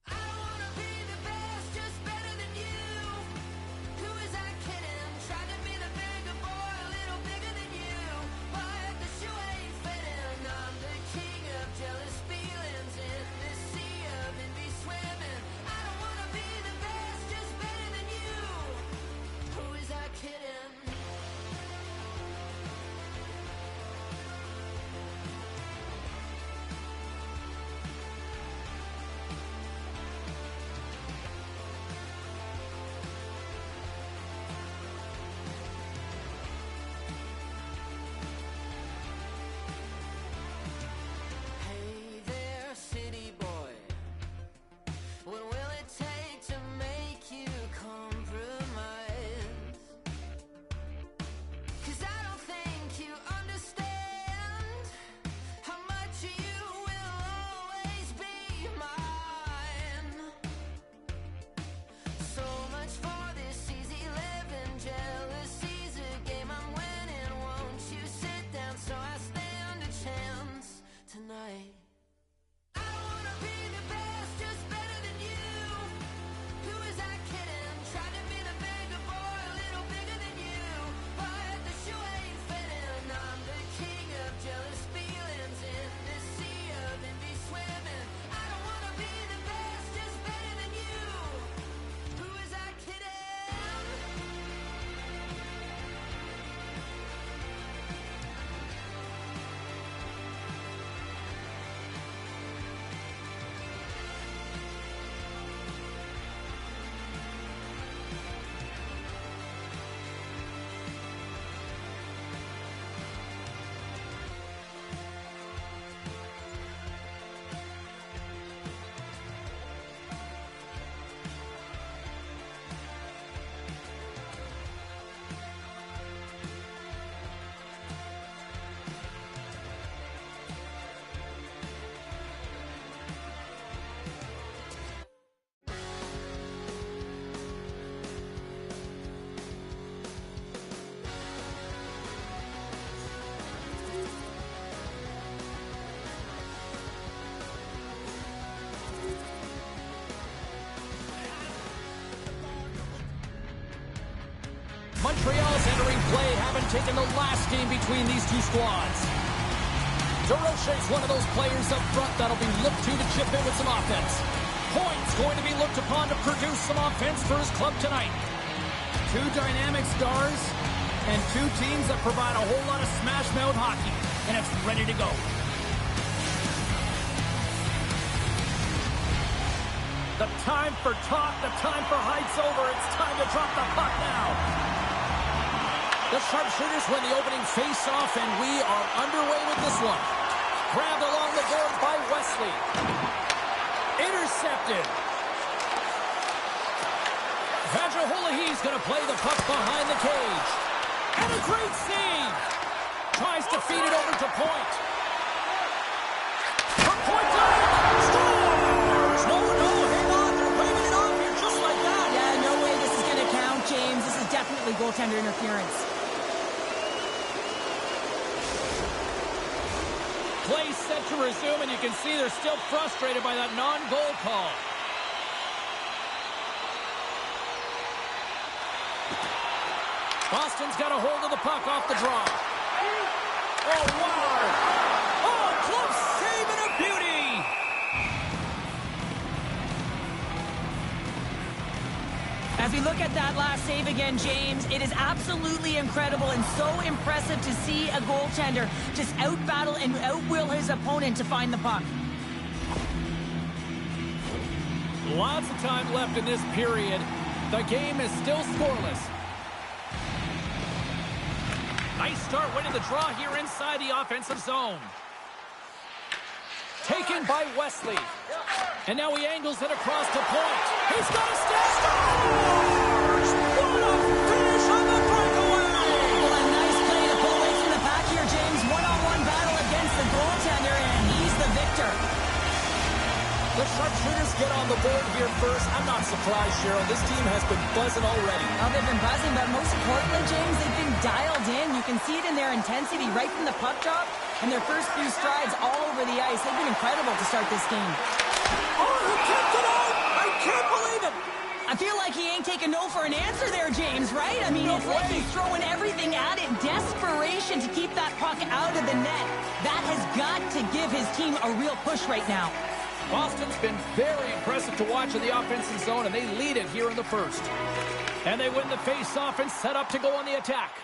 I don't wanna be the best, just better than you. Who is I kidding? Tried to be the bigger boy, a little bigger than you. But the shoe ain't fitting. I'm the king of jealous feelings in this sea of envy swimming. I don't wanna be the best, just better than you. Who is I kidding? Montreal's entering play, haven't taken the last game between these two squads. DeRoche's one of those players up front that'll be looked to chip in with some offense. Point's going to be looked upon to produce some offense for his club tonight. Two dynamic stars and two teams that provide a whole lot of smash-mouth hockey, and it's ready to go. The time for talk, the time for heights over. It's time to drop the puck now. The sharpshooters win the opening face-off, and we are underway with this one. Grabbed along the board by Wesley. Intercepted. Vajahulahi's going to play the puck behind the cage. And a great save. Tries to feed it over to Point. From Point scores! No, hang on. They're waving it off here just like that. Yeah, no way this is going to count, James. This is definitely goaltender interference. Play set to resume, and you can see they're still frustrated by that non-goal call. Boston's got a hold of the puck off the draw. Oh, wow! Oh, close save and a beauty! As we look at that last save again, James, it is absolutely incredible and so impressive to see a goaltender just outbattle and outwill his opponent to find the puck. Lots of time left in this period. The game is still scoreless. Nice start winning the draw here inside the offensive zone. Taken by Wesley. And now he angles it across to point. He's got a step. Scores! What a finish on the breakaway! Well, a nice play to pull away from the pack here, James. One-on-one battle against the goaltender, and he's the victor. The Sharpshooters get on the board here first. I'm not surprised, Cheryl. This team has been buzzing already. Well, they've been buzzing, but most importantly, James, they've been dialed in. You can see it in their intensity right from the puck drop and their first few strides all over the ice. They've been incredible to start this game. Oh, he kept it out! I can't believe it! I feel like he ain't taking no for an answer there, James, right? I mean, No it's like way. he's throwing everything at it. Desperation to keep that puck out of the net. That has got to give his team a real push right now. Boston's been very impressive to watch in the offensive zone, and they lead it here in the first. And they win the face-off and set up to go on the attack.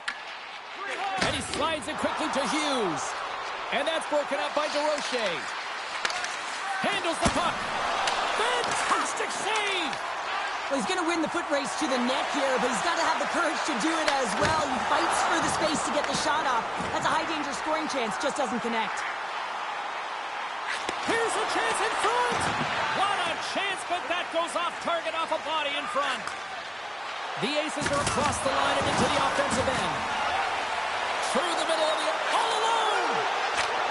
And he slides it quickly to Hughes. And that's broken up by DeRoche. Handles the puck. Fantastic save! Well, he's going to win the foot race to the net here, but he's got to have the courage to do it as well. He fights for the space to get the shot off. That's a high-danger scoring chance, just doesn't connect. Here's a chance in front! What a chance, but that goes off target, off a body in front. The Aces are across the line and into the offensive end. Through the middle of the... all alone!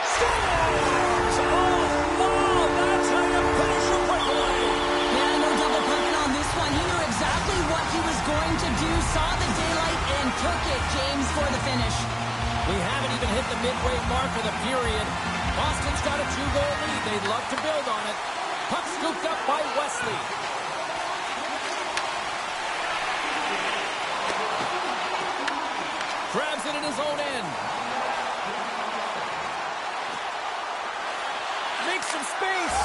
Scores! Oh, wow! That's how you finish a breakaway! Yeah, no double punting on this one. He knew exactly what he was going to do, saw the daylight, and took it, James, for the finish. We haven't even hit the midway mark of the period. Boston's got a 2-goal lead. They'd love to build on it. Puck scooped up by Wesley. Grabs it in his own end. Makes some space.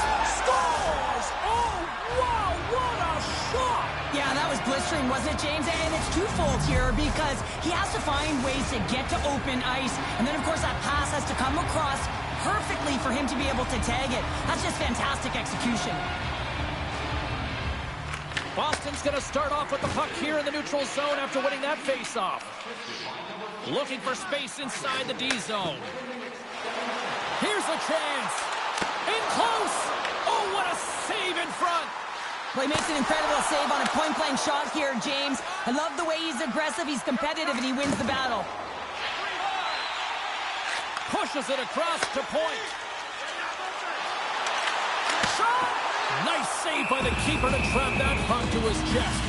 Scores! Oh, wow, what a shot! Yeah, that was blistering, wasn't it, James? And it's twofold here because he has to find ways to get to open ice. And then, of course, that pass has to come across perfectly for him to be able to tag it. That's just fantastic execution. Boston's going to start off with the puck here in the neutral zone after winning that faceoff. Looking for space inside the D zone. Here's a chance. In close. Oh, what a save in front. Well, he makes an incredible save on a point-blank shot here, James. I love the way he's aggressive, he's competitive, and he wins the battle. Pushes it across to point. Shot! Nice save by the keeper to trap that puck to his chest.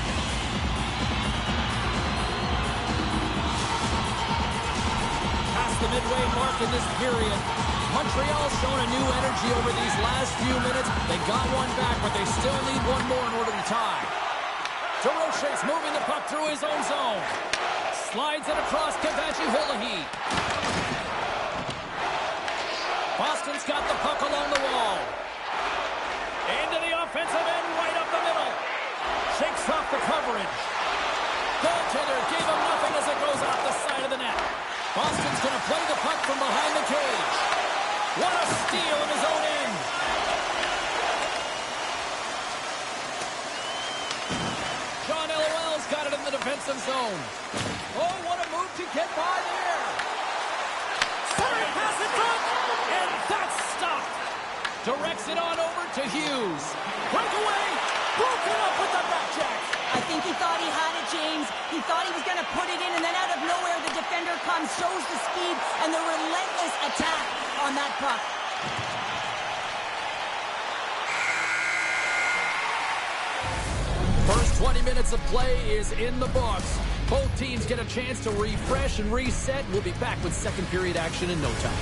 Past the midway mark in this period. Montreal's shown a new energy over these last few minutes. They got one back, but they still need one more in order to tie. DeRoche's moving the puck through his own zone. Slides it across to Vajiolahi. Boston's got the puck along the wall. Into the offensive end, right up the middle. Shakes off the coverage. Goaltender gave him nothing as it goes off the side of the net. Boston's going to play the puck from behind the cage. What a steal in his own end. John LOL's got it in the defensive zone. Oh, what a move to get by there. Center pass in front, and that's stopped. Directs it on over to Hughes. Breakaway, broken up with the back check. I think he thought he had it, James. He thought he was going to put it in, and then out of nowhere, the defender comes, shows the speed, and the relentless attack on that puck. First 20 minutes of play is in the books. Both teams get a chance to refresh and reset. We'll be back with second period action in no time.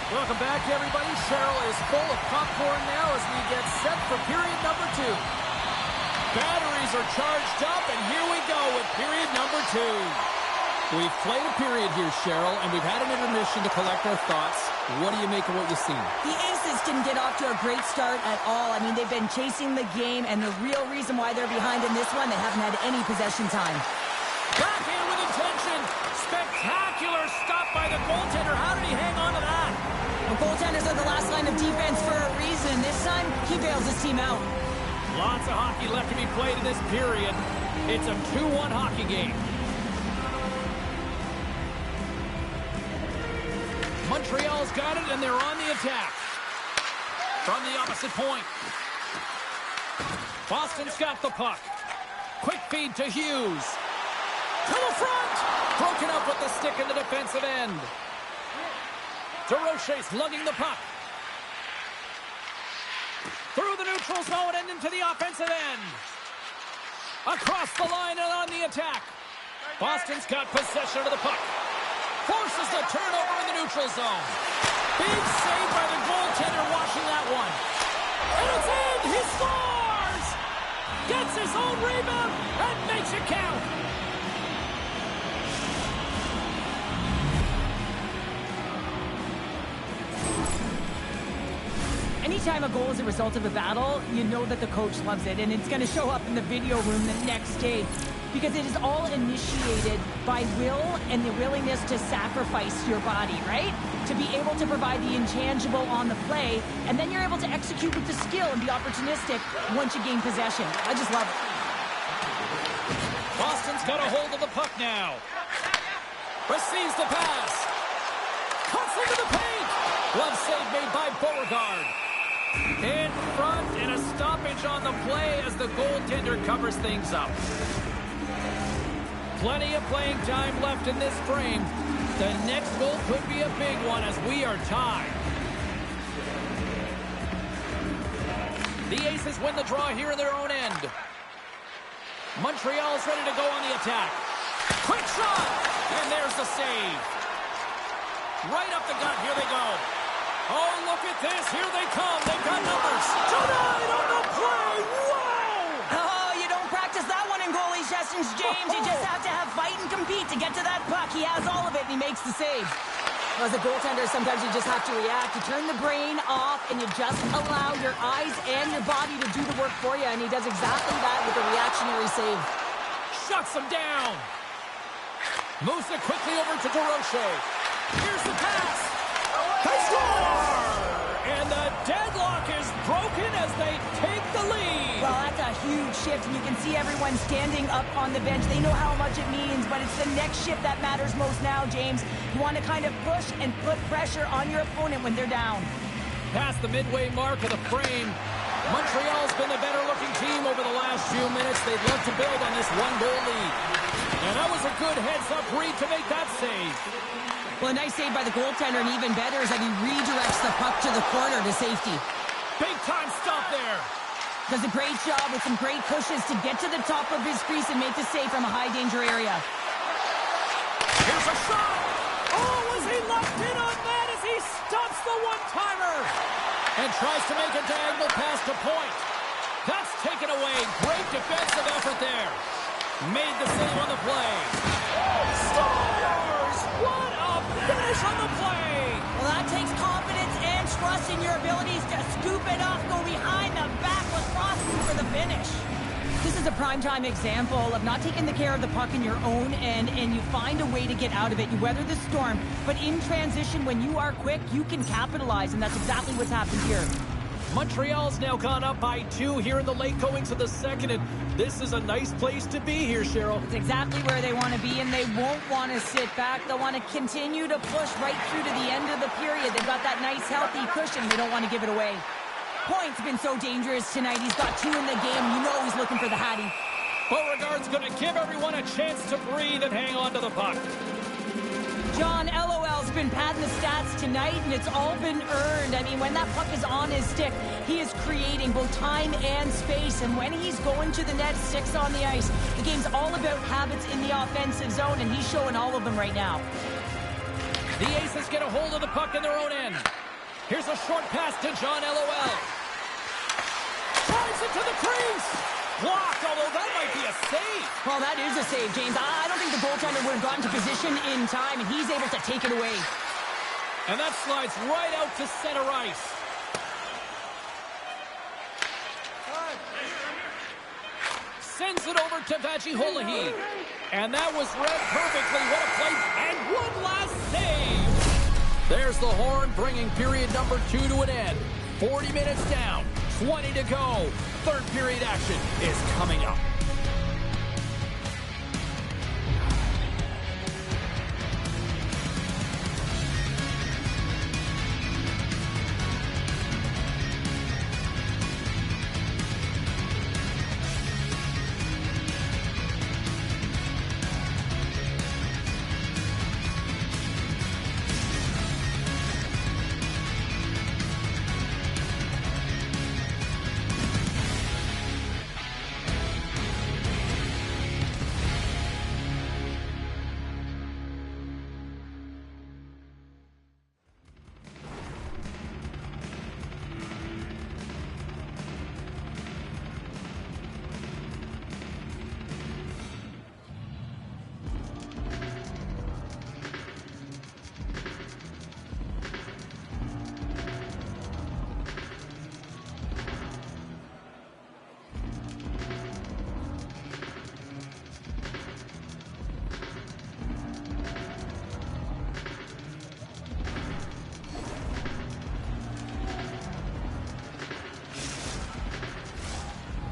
Welcome back, everybody. Cheryl is full of popcorn now as we get set for period number 2. Batteries are charged up, and here we go with period number 2. We've played a period here, Cheryl, and we've had an intermission to collect our thoughts. What do you make of what you've seen? The Aces didn't get off to a great start at all. I mean, they've been chasing the game, and the real reason why they're behind in this one, they haven't had any possession time. Backhand with intention. Spectacular stop by the goaltender. How did he hang on to that? The goaltenders are the last line of defense for a reason. This time, he bails his team out. Lots of hockey left to be played in this period. It's a 2-1 hockey game. Montreal's got it, and they're on the attack. From the opposite point. Boston's got the puck. Quick feed to Hughes. To the front! Broken up with the stick in the defensive end. DeRochet's lugging the puck. Through the neutral zone and into the offensive end. Across the line and on the attack. Boston's got possession of the puck. Forces the turnover in the neutral zone. Big save by the goaltender watching that one. And it's in! He scores! Gets his own rebound and makes it count. Anytime a goal is a result of a battle, you know that the coach loves it, and it's going to show up in the video room the next day because it is all initiated by will and the willingness to sacrifice your body, right? To be able to provide the intangible on the play, and then you're able to execute with the skill and be opportunistic once you gain possession. I just love it. Boston's got a hold of the puck now. Receives the pass. Cuts into the paint. Glove save made by Beauregard. In front, and a stoppage on the play as the goaltender covers things up. Plenty of playing time left in this frame. The next goal could be a big one as we are tied. The Aces win the draw here in their own end. Montreal's ready to go on the attack. Quick shot! And there's the save. Right up the gut, here they go. Oh, look at this. Here they come. They've got numbers. Tonight on the play. Wow! Oh, you don't practice that one in goalie sessions, James. You just have to have fight and compete to get to that puck. He has all of it, and he makes the save. As a goaltender, sometimes you just have to react. You turn the brain off, and you just allow your eyes and your body to do the work for you, and he does exactly that with a reactionary save. Shuts him down. Moves it quickly over to DeRochet. Here's the pass. They score! And the deadlock is broken as they take the lead. Well, that's a huge shift, and you can see everyone standing up on the bench. They know how much it means, but it's the next shift that matters most now, James. You want to kind of push and put pressure on your opponent when they're down. Past the midway mark of the frame, Montreal's been the better-looking team over the last few minutes. They'd love to build on this one-goal lead. And that was a good heads-up read to make that save. Well, a nice save by the goaltender, and even better is that he redirects the puck to the corner to safety. Big-time stop there. Does a great job with some great pushes to get to the top of his crease and make the save from a high-danger area. Here's a shot. Oh, was he locked in on that as he stops the one-timer? And tries to make a diagonal pass to point. That's taken away. Great defensive effort there. Made the save on the play. Scores! What a finish on the play! Well, that takes confidence and trust in your abilities to scoop it off, go behind the back with Boston for the finish. This is a primetime example of not taking the care of the puck in your own end, and you find a way to get out of it. You weather the storm, but in transition, when you are quick, you can capitalize, and that's exactly what's happened here. Montreal's now gone up by 2 here in the late goings of the second, and this is a nice place to be here, Cheryl. It's exactly where they want to be, and they won't want to sit back. They'll want to continue to push right through to the end of the period. They've got that nice, healthy cushion. They don't want to give it away. Point's been so dangerous tonight. He's got 2 in the game. You know he's looking for the Hattie. Beauregard's going to give everyone a chance to breathe and hang on to the puck. John LOL's been padding the stats tonight, and it's all been earned. I mean, when that puck is on his stick, he is creating both time and space. And when he's going to the net, 6 on the ice, the game's all about habits in the offensive zone, and he's showing all of them right now. The Aces get a hold of the puck in their own end. Here's a short pass to John LOL. Drives it to the crease. Blocked, although that might be a save. Well, that is a save, James. I don't think the goaltender would have gotten to position in time, and he's able to take it away. And that slides right out to center ice. Sends it over to Vajiholahi. And that was read perfectly. What a play. And one last save. There's the horn, bringing period number 2 to an end. 40 minutes down, 20 to go. Third period action is coming up.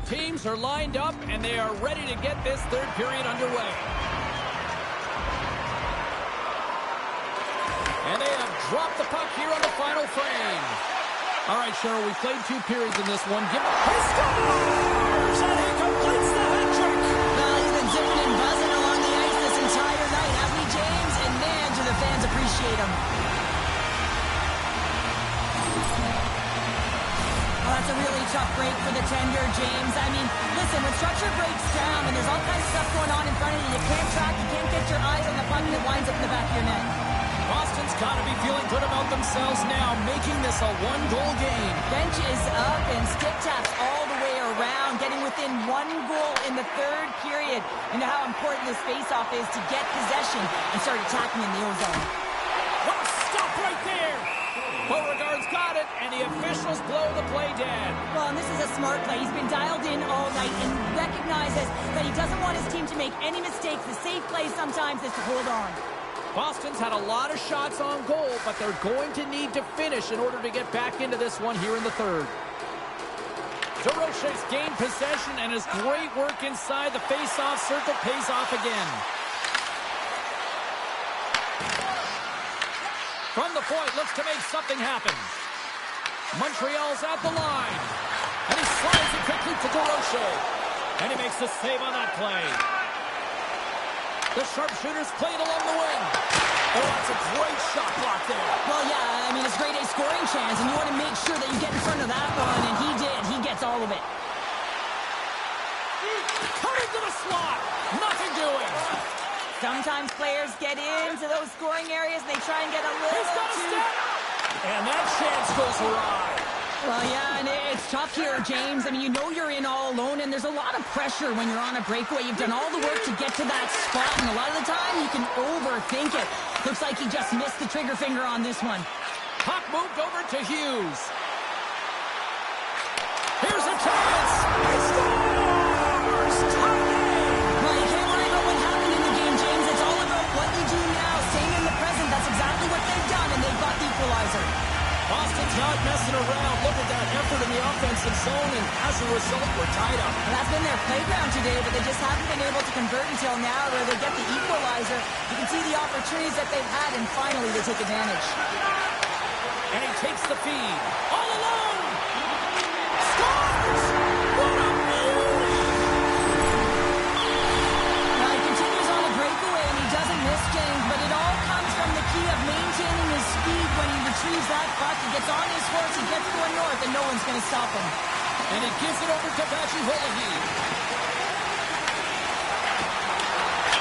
Teams are lined up, and they are ready to get this third period underway. And they have dropped the puck here on the final frame. All right, Cheryl, we played 2 periods in this one. Give him a scores! And he completes the hat trick! Well, he's been zipping and buzzing along the ice this entire night, hasn't he, James? And man, do the fans appreciate him. Well, that's a really tough break for the tender, James. I mean, listen, when structure breaks down and there's all kinds of stuff going on in front of you, you can't track, you can't get your eyes on the puck, and it winds up in the back of your net. Boston's got to be feeling good about themselves now, making this a 1-goal game. Bench is up and stick taps all the way around, getting within 1 goal in the third period. You know how important this faceoff is to get possession and start attacking in the O-zone. What a stop right there! Beauregard's got it, and the officials blow the play dead. Well, and this is a smart play. He's been dialed in all night and recognizes that he doesn't want his team to make any mistakes. The safe play sometimes is to hold on. Boston's had a lot of shots on goal, but they're going to need to finish in order to get back into this one here in the third. DeRoche's gained possession, and his great work inside the face-off circle pays off again. From the point, looks to make something happen. Montreal's at the line. And he slides it quickly to DeRoche. And he makes the save on that play. The sharpshooters play it along the wing. Oh, that's a great shot block there. Well, yeah, I mean, it's grade A scoring chance, and you want to make sure that you get in front of that one, and he did. He gets all of it. Cut into the slot. Nothing doing. Sometimes players get into those scoring areas, and they try and get a little He's got to too... step. And that chance goes awry. Well, yeah, and it's tough here, James. I mean, you know you're in all alone, and there's a lot of pressure when you're on a breakaway. You've done all the work to get to that spot, and a lot of the time you can overthink it. Looks like he just missed the trigger finger on this one. Puck moved over to Hughes. Here's a chance. He scores! Tie game! Well, you can't worry about what happened in the game, James. It's all about what you do now, staying in the present. That's exactly what they've done, and they've got the equalizer. Boston's not messing around. Look at that effort in the offensive zone, and as a result, we're tied up. And that's been their playground today, but they just haven't been able to convert until now where they get the equalizer. You can see the opportunities that they've had, and finally they take advantage. And he takes the feed. All alone! Scores! What a beauty! Now he continues on a breakaway, and he doesn't miss, James, but it all comes from the key of maintaining his speed when he retrieves that puck. He gets on his horse, he gets going north, and no one's going to stop him. And he gives it over to Vajiholahi.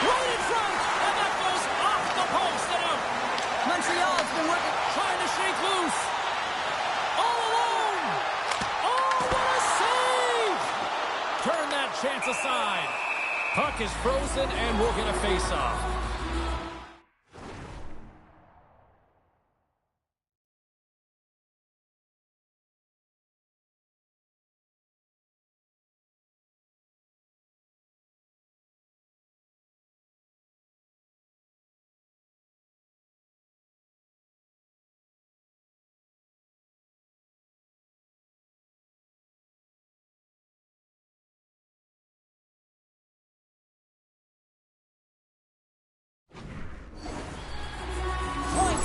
Right in front, and that goes off the post and out. Montreal puck is frozen, and we'll get a face-off.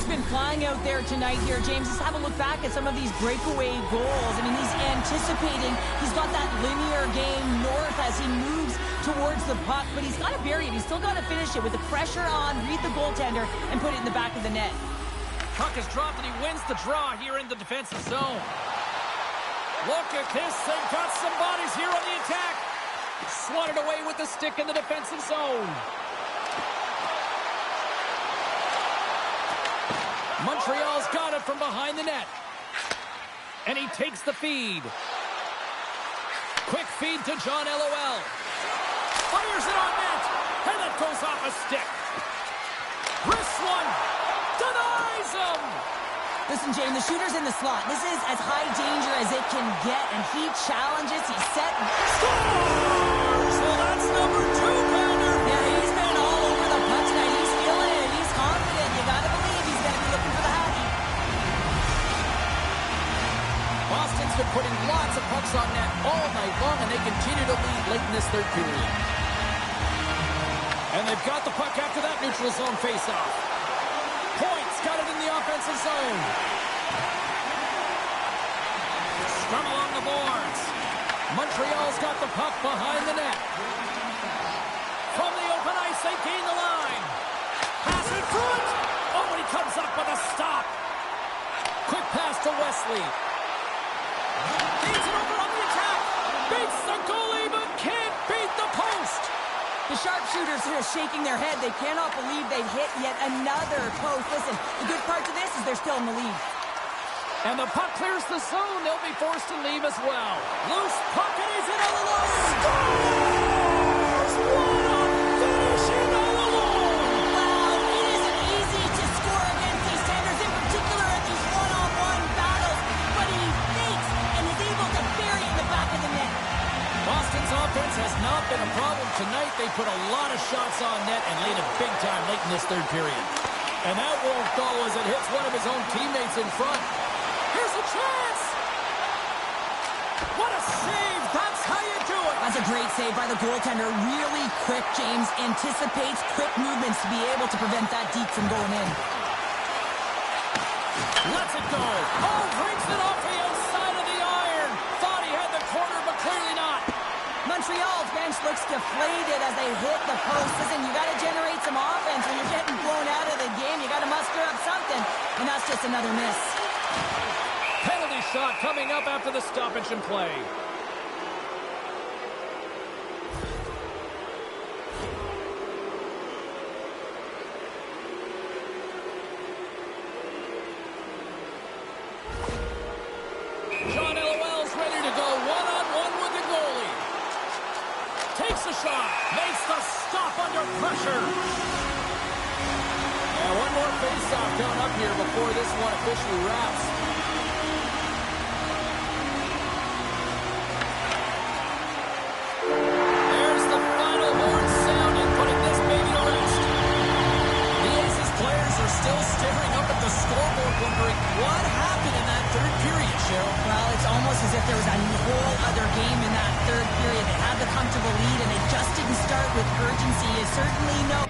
Been flying out there tonight here, James. Let's have a look back at some of these breakaway goals. I mean, he's anticipating. He's got that linear game north as he moves towards the puck, but he's got to bury it. He's still got to finish it with the pressure on, read the goaltender, and put it in the back of the net. Puck is dropped, and he wins the draw here in the defensive zone. Look at this. They've got some bodies here on the attack. Swatted away with the stick in the defensive zone. Montreal's got it from behind the net. And he takes the feed. Quick feed to John LOL. Fires it on net. And that goes off a stick. Wrist one. Denies him. Listen, James, the shooter's in the slot. This is as high danger as it can get. And he challenges. He's set. Scores! Well, that's number 2, Pounder. Yeah, he's been all over the puck tonight. He's feeling it. He's confident. You got to believe he's going to be looking for the hockey. Boston's been putting lots of pucks on net all night long, and they continue to lead late in this third period. And they've got the puck after that neutral zone faceoff. Points got it in the offensive zone. Scrum along the boards. Montreal's got the puck behind the net. From the open ice, they gain the line. Pass in front. Oh, and he comes up with a stop. Quick pass to Wesley. Gains it over on the attack. Beats the goalie, but can't beat the post. The sharpshooters are shaking their head. They cannot believe they've hit yet another post. Listen, the good part to this is they're still in the lead. And the puck clears the zone. They'll be forced to leave as well. Loose puck, and he's in all alone. Scores! What a finish in all alone! Wow, it isn't easy to score against these tenders, in particular at these one-on-one battles. But he fakes and is able to bury it in the back of the net. Boston's offense has not been a problem tonight. They put a lot of shots on net and laid it big time late in this third period. And that won't go as it hits one of his own teammates in front. Here's a chance! What a save! That's how you do it! That's a great save by the goaltender. Really quick, James. Anticipates quick movements to be able to prevent that deep from going in. Lets it go. Oh, breaks it off the outside of the iron. Thought he had the corner, but clearly not. Montreal's bench looks deflated as they hit the post. Listen, you got to generate some offense when you're getting blown out of the game. You got to muster up something, and that's just another miss. Penalty shot coming up after the stoppage in play. John LOL's ready to go one-on-one with the goalie. Takes a shot. Makes the stop under pressure. Yeah, one more face-off coming up here before this one officially wraps. There's the final horn sounding, putting this baby to rest. The Aces players are still staring up at the scoreboard wondering what happened in that third period, Cheryl. Well, it's almost as if there was a whole other game in that third period. They had the comfortable lead, and it just didn't start with urgency. You certainly know.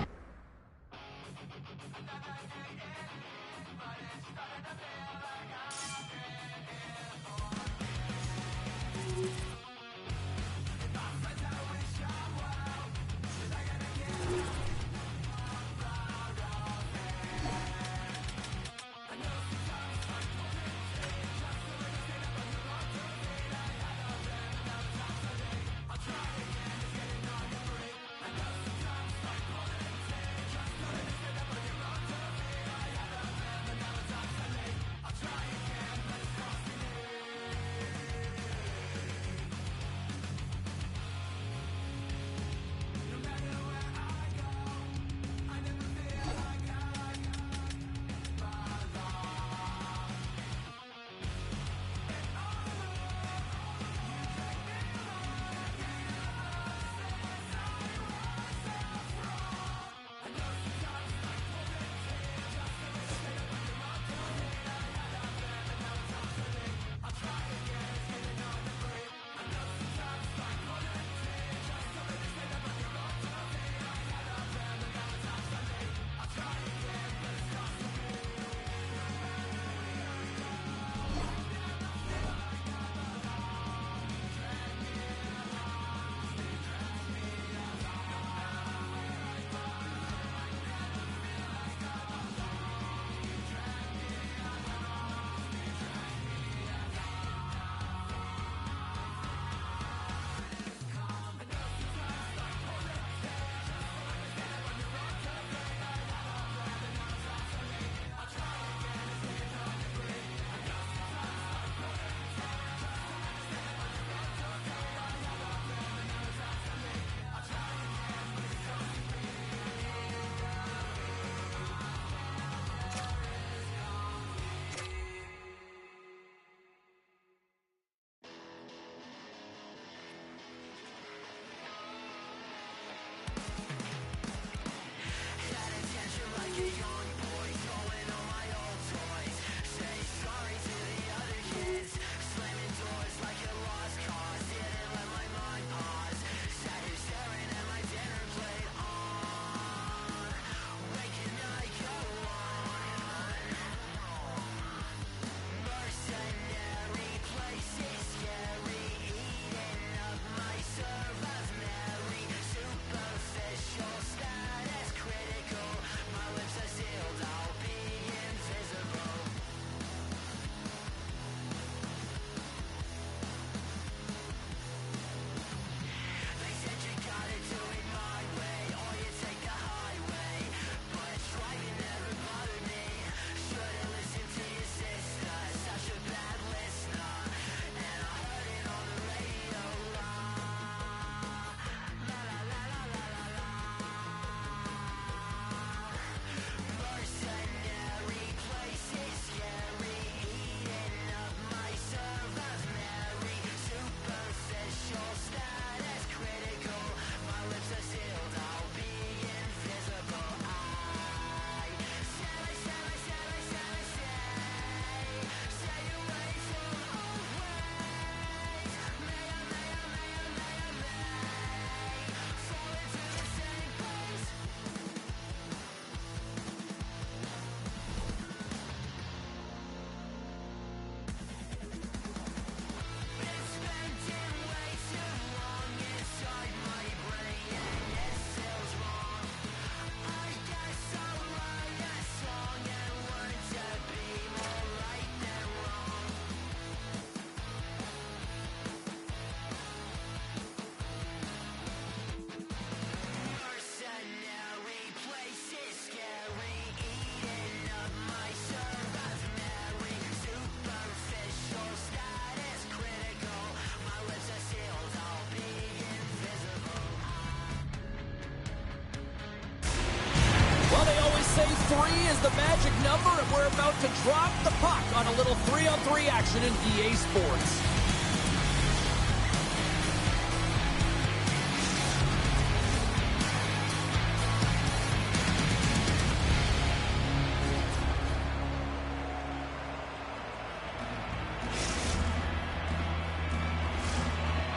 say 3 is the magic number, and we're about to drop the puck on a little 3-on-3 action in EA Sports.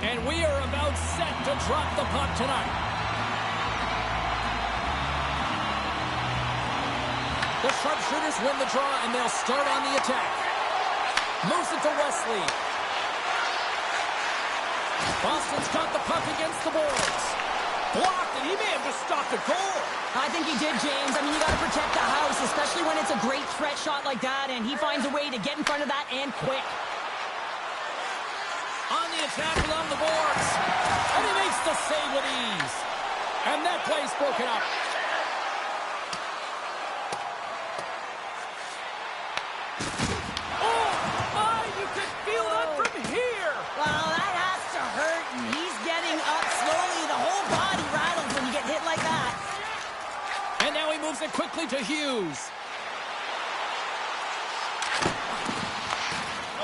And we are about set to drop the puck tonight. The sharpshooters win the draw, and they'll start on the attack. Moves it to Wesley. Boston's got the puck against the boards. Blocked, and he may have just stopped a goal. I think he did, James. I mean, you got to protect the house, especially when it's a great threat shot like that, and he finds a way to get in front of that and quick. On the attack along the boards. And he makes the save with ease. And that play's broken up. Oh, my, you can feel that from here. Well, that has to hurt, and he's getting up slowly. The whole body rattles when you get hit like that. And now he moves it quickly to Hughes.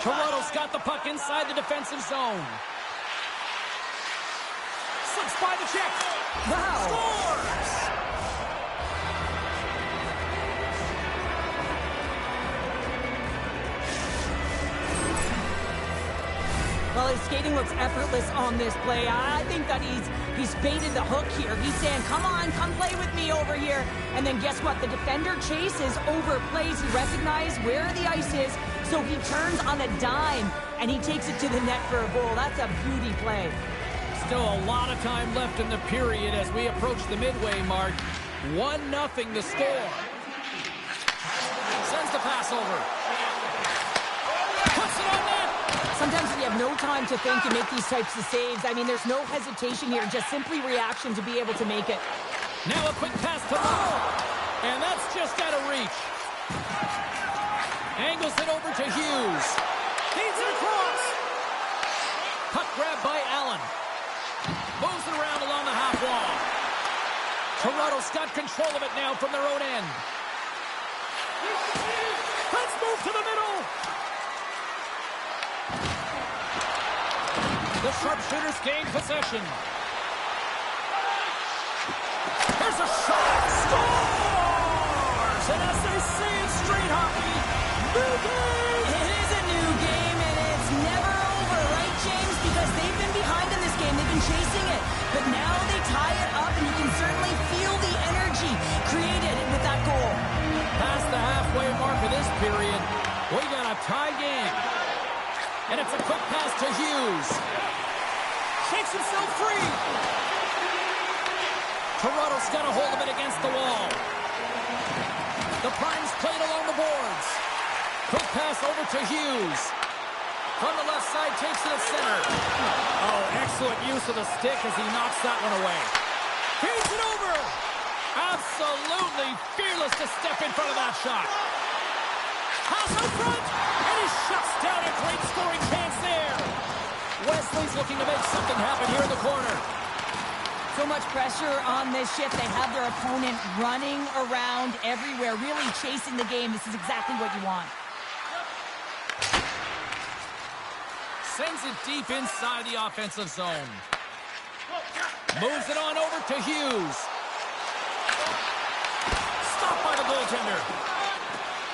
Toronto's got the puck inside the defensive zone. Slips by the check. Wow. Scores! Well, his skating looks effortless on this play. I think that he's baited the hook here. He's saying, come on, come play with me over here. And then guess what? The defender chases, overplays. He recognizes where the ice is, so he turns on a dime, and he takes it to the net for a goal. That's a beauty play. Still a lot of time left in the period as we approach the midway mark. 1-0 the score. Sends the pass over. Puts it on net. Sometimes when you have no time to think, you make these types of saves. I mean, there's no hesitation here, just simply reaction to be able to make it. Now a quick pass to Moore. And that's just out of reach. Angles it over to Hughes. Feeds it across. Puck grabbed by Allen. Moves it around along the half wall. Toronto's got control of it now from their own end. Let's move to the middle. The sharpshooters gain possession. Here's a shot. Scores! And as they say in street hockey, new game! It is a new game, and it's never over, right, James? Because they've been behind in this game. They've been chasing it. But now they tie it up, and you can certainly feel the energy created with that goal. Past the halfway mark of this period, we got a tie game. And it's a quick pass to Hughes. Shakes himself free. Toronto's got a hold of it against the wall. The Prime's played along the boards. Quick pass over to Hughes. From the left side, takes it at center. Oh, excellent use of the stick as he knocks that one away. Feeds it over. Absolutely fearless to step in front of that shot. Pass out front, and he shuts down a great scoring chance there. Wesley's looking to make something happen here in the corner. So much pressure on this shift. They have their opponent running around everywhere, really chasing the game. This is exactly what you want. Sends it deep inside the offensive zone. Moves it on over to Hughes. Stopped by the goaltender.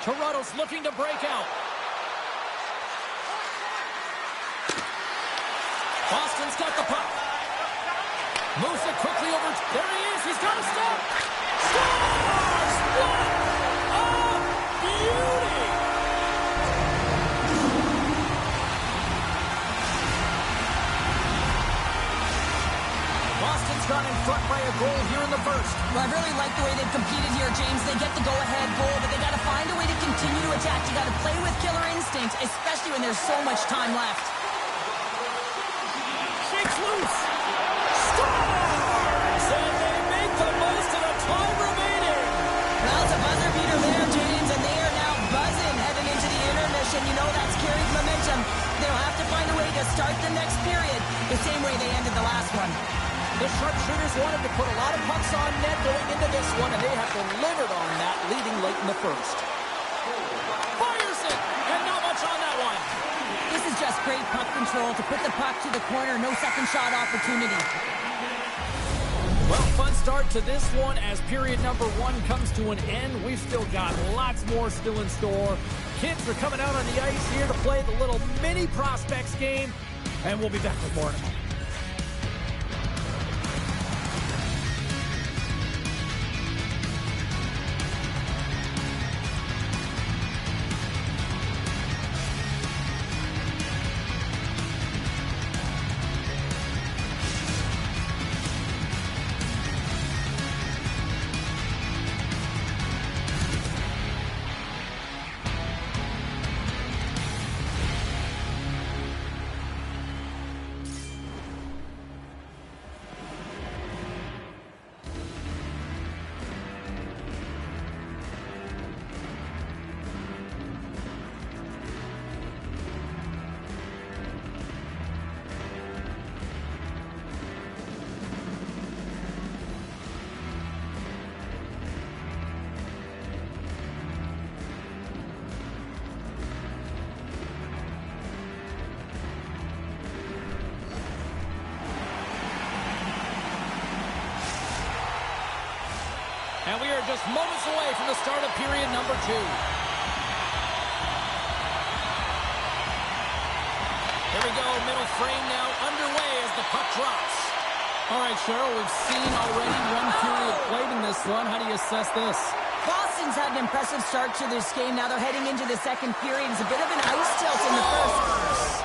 Toronto's looking to break out. Boston's got the puck. Moves it quickly over. There he is. He's got to stop. Scores! What a beauty! Boston's gone in front by a goal here in the first. Well, I really like the way they've competed here, James. They get the go-ahead goal, but they got to find a way to continue to attack. You got to play with killer instinct, especially when there's so much time left. Shakes loose. Scores! And they make the most of the time remaining. Well, it's a buzzer beater there, James, and they are now buzzing heading into the intermission. You know that's carried momentum. They'll have to find a way to start the next period the same way they ended the last one. The sharpshooters wanted to put a lot of pucks on net going into this one, and they have delivered on that leading late in the first. Fires it, and not much on that one. This is just great puck control to put the puck to the corner. No second shot opportunity. Well, fun start to this one as period number 1 comes to an end. We've still got lots more still in store. Kids are coming out on the ice here to play the little mini prospects game, and we'll be back with more in a moment. And we are just moments away from the start of period number 2. Here we go, middle frame now underway as the puck drops. All right, Cheryl, we've seen already one period played in this one. How do you assess this? Boston's had an impressive start to this game. Now they're heading into the second period. It's a bit of an ice tilt in the first.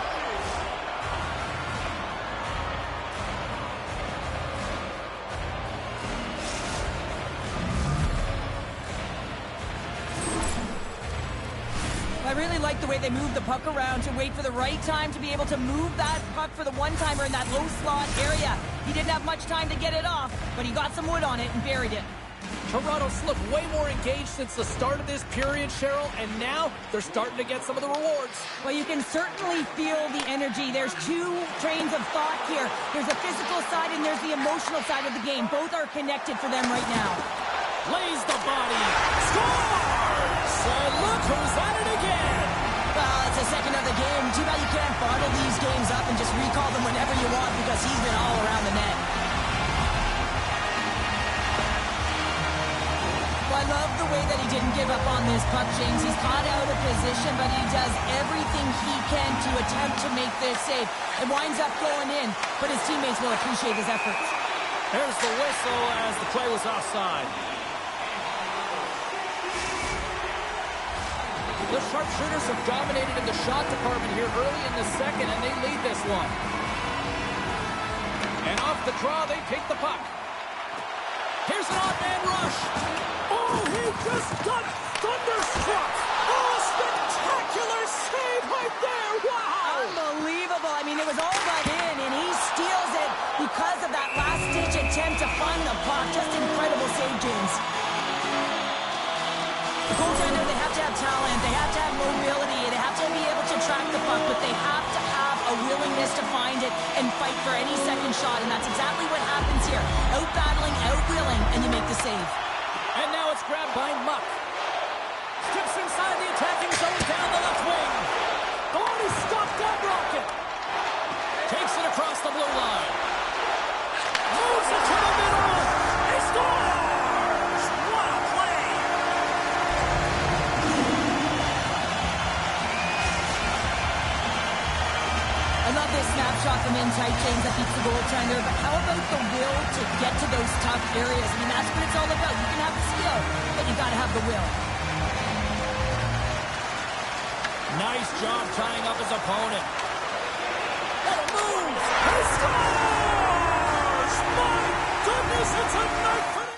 I really like the way they move the puck around to wait for the right time to be able to move that puck for the one-timer in that low slot area. He didn't have much time to get it off, but he got some wood on it and buried it. Toronto's looked way more engaged since the start of this period, Cheryl, and now they're starting to get some of the rewards. Well, you can certainly feel the energy. There's two trains of thought here. There's the physical side and there's the emotional side of the game. Both are connected for them right now. Lays the body. Scores! And look who's at it again. Well, it's the second of the game. Too bad you can't bottle these games up and just recall them whenever you want because he's been all around the net. I love the way that he didn't give up on this puck, James. He's caught out of position, but he does everything he can to attempt to make this save. It winds up going in, but his teammates will appreciate his efforts. There's the whistle as the play was offside. The sharpshooters have dominated in the shot department here early in the second, and they lead this one. And off the draw, they take the puck. Here's an odd-man rush. Oh, he just got thunderstruck. Oh, spectacular save right there. Wow. Unbelievable. I mean, it was all but in, and he steals it because of that last-ditch attempt to find the puck. Just incredible save, James. The goaltender, they have to have talent. They have to have mobility. They have to be able to track the puck, but they have to have a willingness to find it and fight for any second shot, and that's exactly what happens here. Out-battling, out-willing, and you make the save. And now it's grabbed by Muck. Steps inside the attacking zone down the left wing. Oh, he stopped that rocket. Takes it across the blue line. Moves it to the middle. He scores! What a play! I love this snapshot from in tight, James, that beats the goaltender, but how about the will to get to those tough areas? I mean, that's what it's all about. You can have the skill, but you got to have the will. Nice job tying up his opponent. What a move! He scores! My goodness, it's a night for the...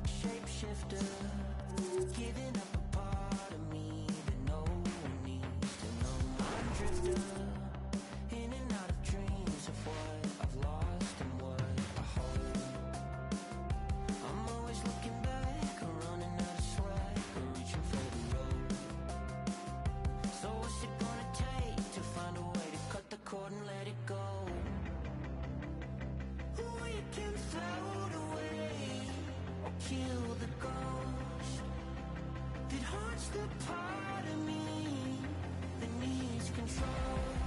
shapeshifter, giving up a part of me that no one needs to know. I'm a drifter, in and out of dreams of what I've lost and what I hold. I'm always looking back, or running out of slack, or reaching for the road. So what's it gonna take to find a way to cut the cord and let it go? We can float away or kill the ghost that haunts the part of me that needs control.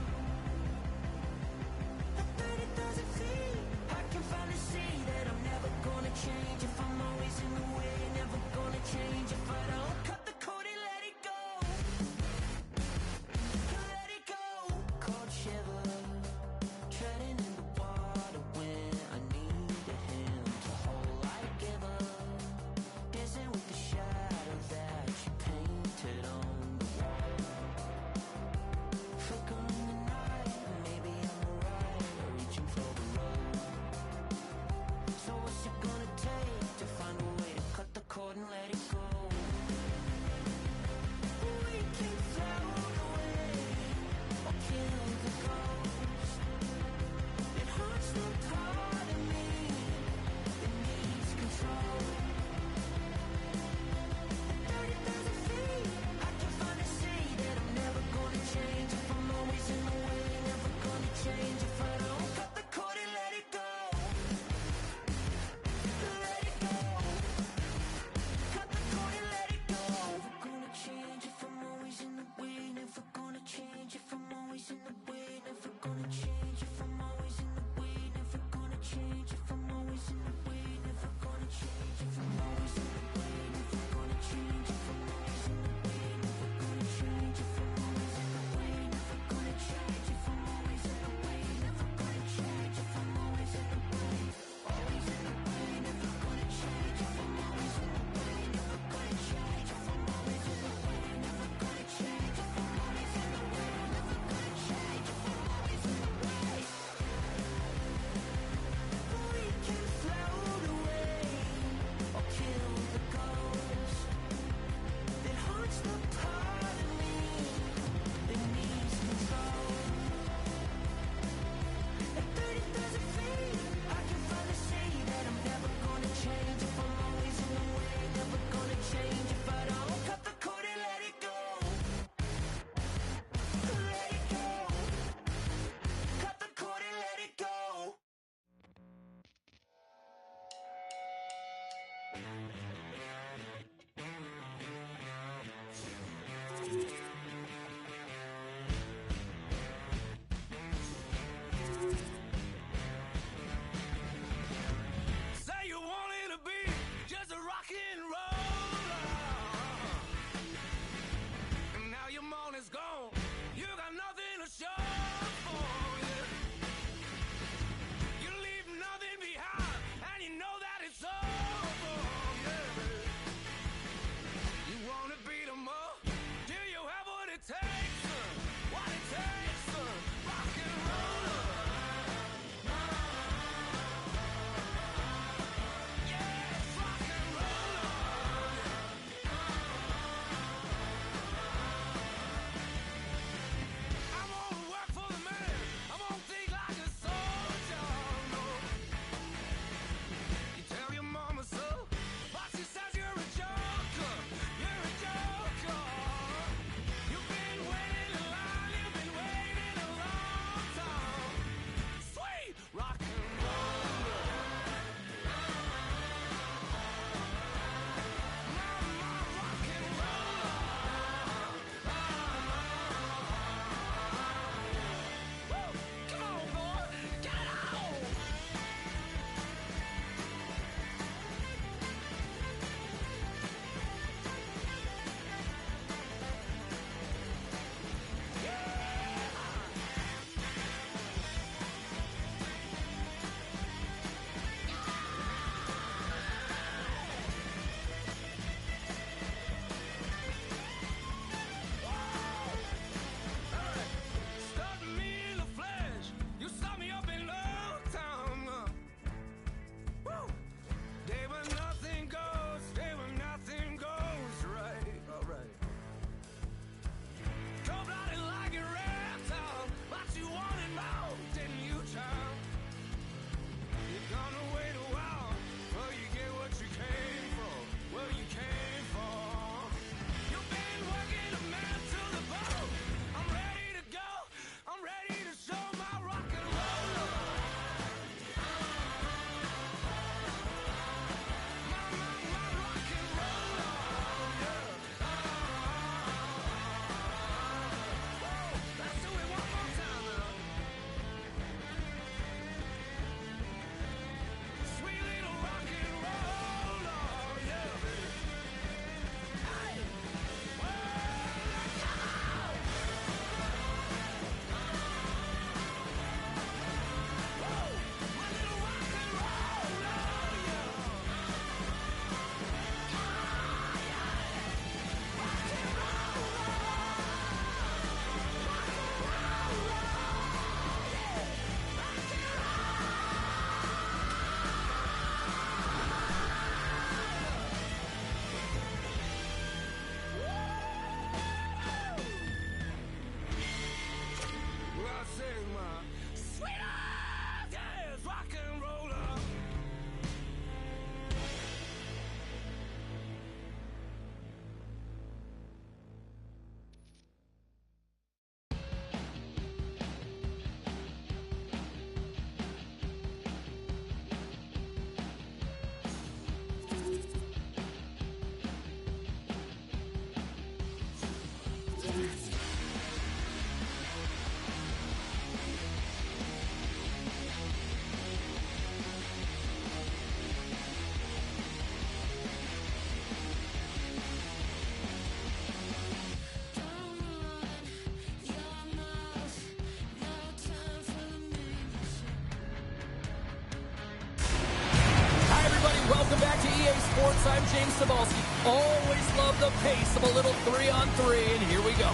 Sports. I'm James Cebulski. Always love the pace of a little 3-on-3, and here we go.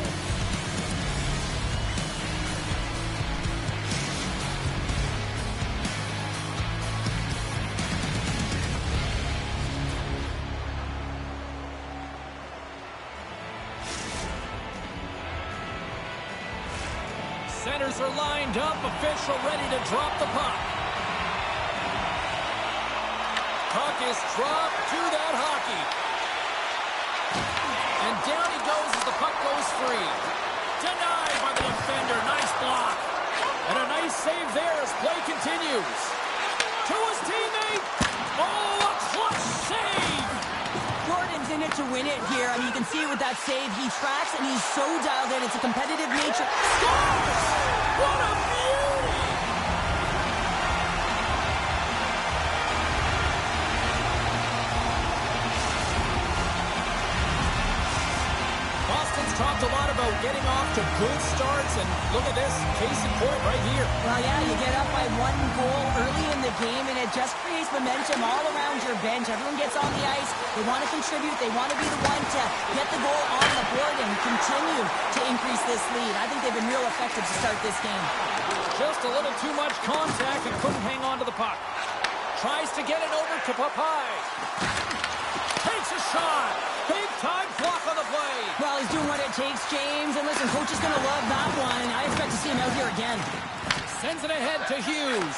Centers are lined up, official ready to drop the puck. Puck is dropped to that hockey. And down he goes as the puck goes free. Denied by the defender. Nice block. And a nice save there as play continues. To his teammate. Oh, a clutch save. Jordan's in it to win it here. I mean, you can see it with that save. He tracks, and he's so dialed in. It's a competitive nature. Scores! What a beauty! Boston's talked a lot about getting off to good starts, and look at this, case in point right here. Well, yeah, you get up by 1 goal early in the game, and it just creates momentum all around your bench. Everyone gets on the ice. They want to contribute. They want to be the one to get the goal on the board and continue to increase this lead. I think they've been real effective to start this game. Just a little too much contact and couldn't hang on to the puck. Tries to get it over to Papai. Takes a shot. Big time block on the play. Well, he's doing what it takes, James. And listen, coach is going to love that one. I expect to see him out here again. Sends it ahead to Hughes.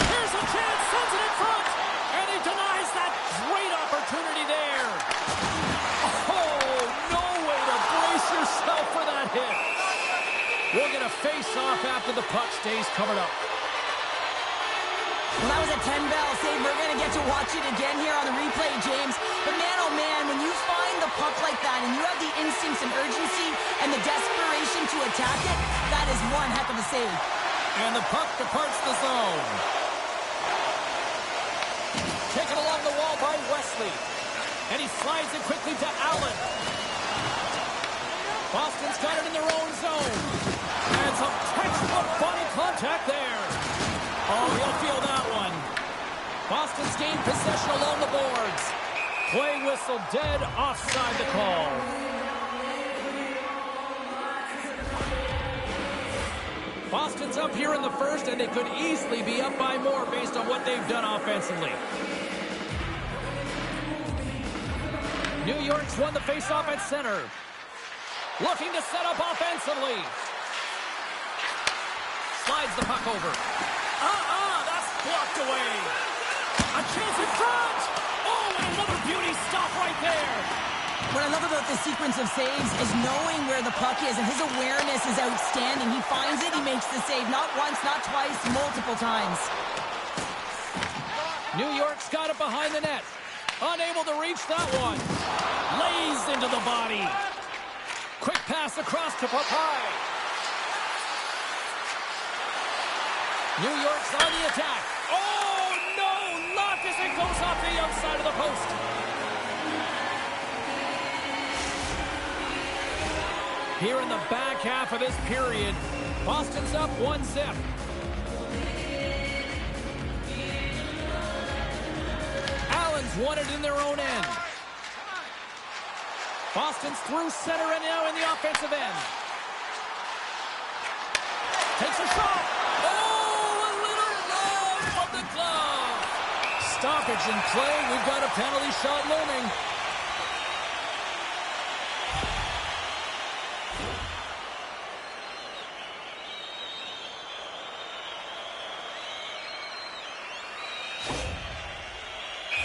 Here's a chance. Sends it in front. And he denies that great opportunity there. Oh, no way to brace yourself for that hit. We'll get a face-off after the puck stays covered up. Well, that was a 10-bell save. We're going to get to watch it again here on the replay, James. But man, oh man, when you find the puck like that and you have the instincts and urgency and the desperation to attack it, that is one heck of a save. And the puck departs the zone. Taken along the wall by Wesley. And he slides it quickly to Allen. Boston's got it in their own zone. And some textbook body contact there. Oh, he'll feel that one. Boston's gained possession along the boards. Play whistle dead, offside the call. Boston's up here in the first, and they could easily be up by more based on what they've done offensively. New York's won the faceoff at center. Looking to set up offensively. Slides the puck over. That's blocked away. A chance in front. Oh, and another beauty stop right there. What I love about this sequence of saves is knowing where the puck is, and his awareness is outstanding. He finds it, he makes the save, not once, not twice, multiple times. New York's got it behind the net. Unable to reach that one. Lays into the body. Quick pass across to Papai. New York's on the attack. Oh, no! Knocked as it goes off the outside of the post. Here in the back half of this period, Boston's up 1-0. Allen's won it in their own end. Boston's through center and now in the offensive end. Takes a shot. Stoppage in play. We've got a penalty shot looming.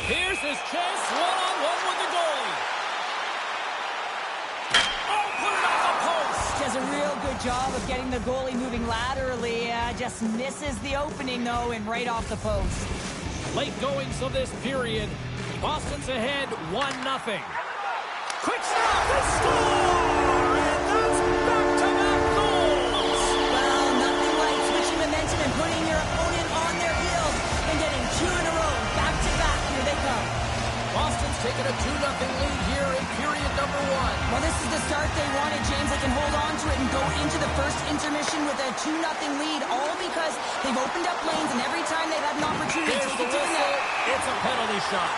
Here's his chance. One-on-one with the goalie. Oh, put it off the post. Does a real good job of getting the goalie moving laterally. Just misses the opening, though, and right off the post. Late goings of this period. Boston's ahead 1-0. Quick stop, they score! And that's back-to-back goals! Well, nothing like switching momentum and putting your opponent on their heels and getting 2 in a row. Back-to-back, here they come. Boston's taking a 2-0 lead here in period number 1. Well, this is the start they wanted, James. They can hold on to it and go into the first intermission. intermission with a 2-0 lead, all because they've opened up lanes, and every time they've had an opportunity to Here's take the it to the whistle. net. It's a penalty shot.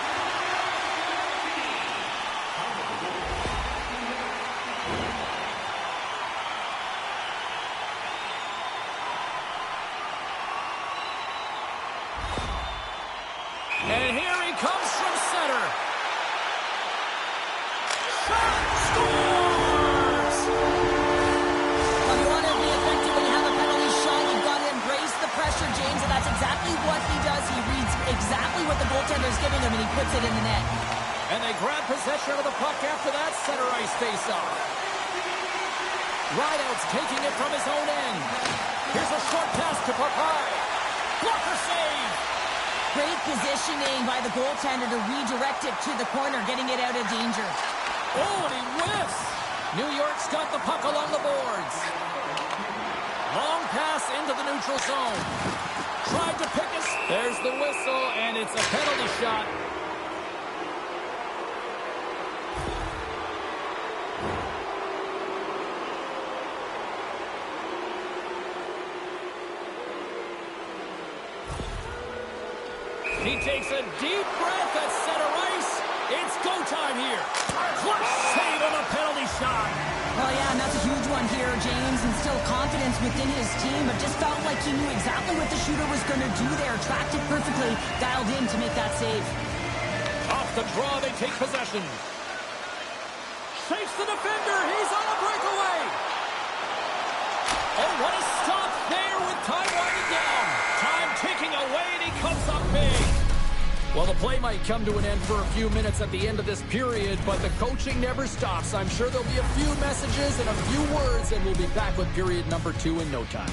And here he comes from center. Shot scores! Well, you want to be effective when you have a penalty shot. You've got to embrace the pressure, James, and that's exactly what he does. He reads exactly what the goaltender is giving him, and he puts it in the net. And they grab possession of the puck after that center ice faceoff. Rideout's taking it from his own end. Here's a short pass to Papai. Blocker save! Great positioning by the goaltender to redirect it to the corner, getting it out of danger. Oh, and he whiffs! New York's got the puck along the boards. Long pass into the neutral zone. Tried to pick us. There's the whistle, and it's a penalty shot. He takes a deep breath at center ice. It's go time here. Clutch save on a penalty shot. Well, yeah, and that's a huge one here, James, and still confidence within his team, but just felt like he knew exactly what the shooter was going to do there. Tracked it perfectly, dialed in to make that save. Off the draw, they take possession. Shakes the defender. He's on a breakaway. Oh, what a stop there with time winding down. Time ticking away, and he comes up big. Well, the play might come to an end for a few minutes at the end of this period, but the coaching never stops. I'm sure there'll be a few messages and a few words, and we'll be back with period number 2 in no time.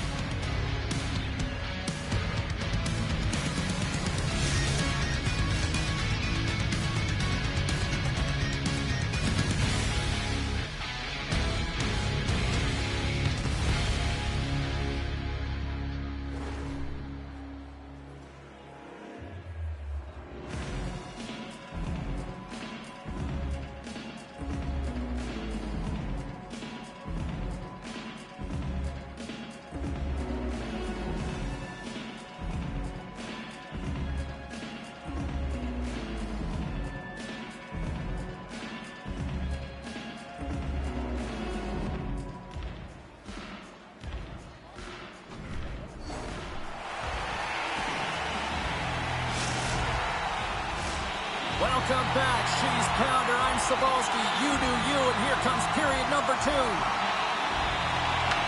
Welcome back, Cheese Pounder. I'm Sabalski. You do you, and here comes period number 2.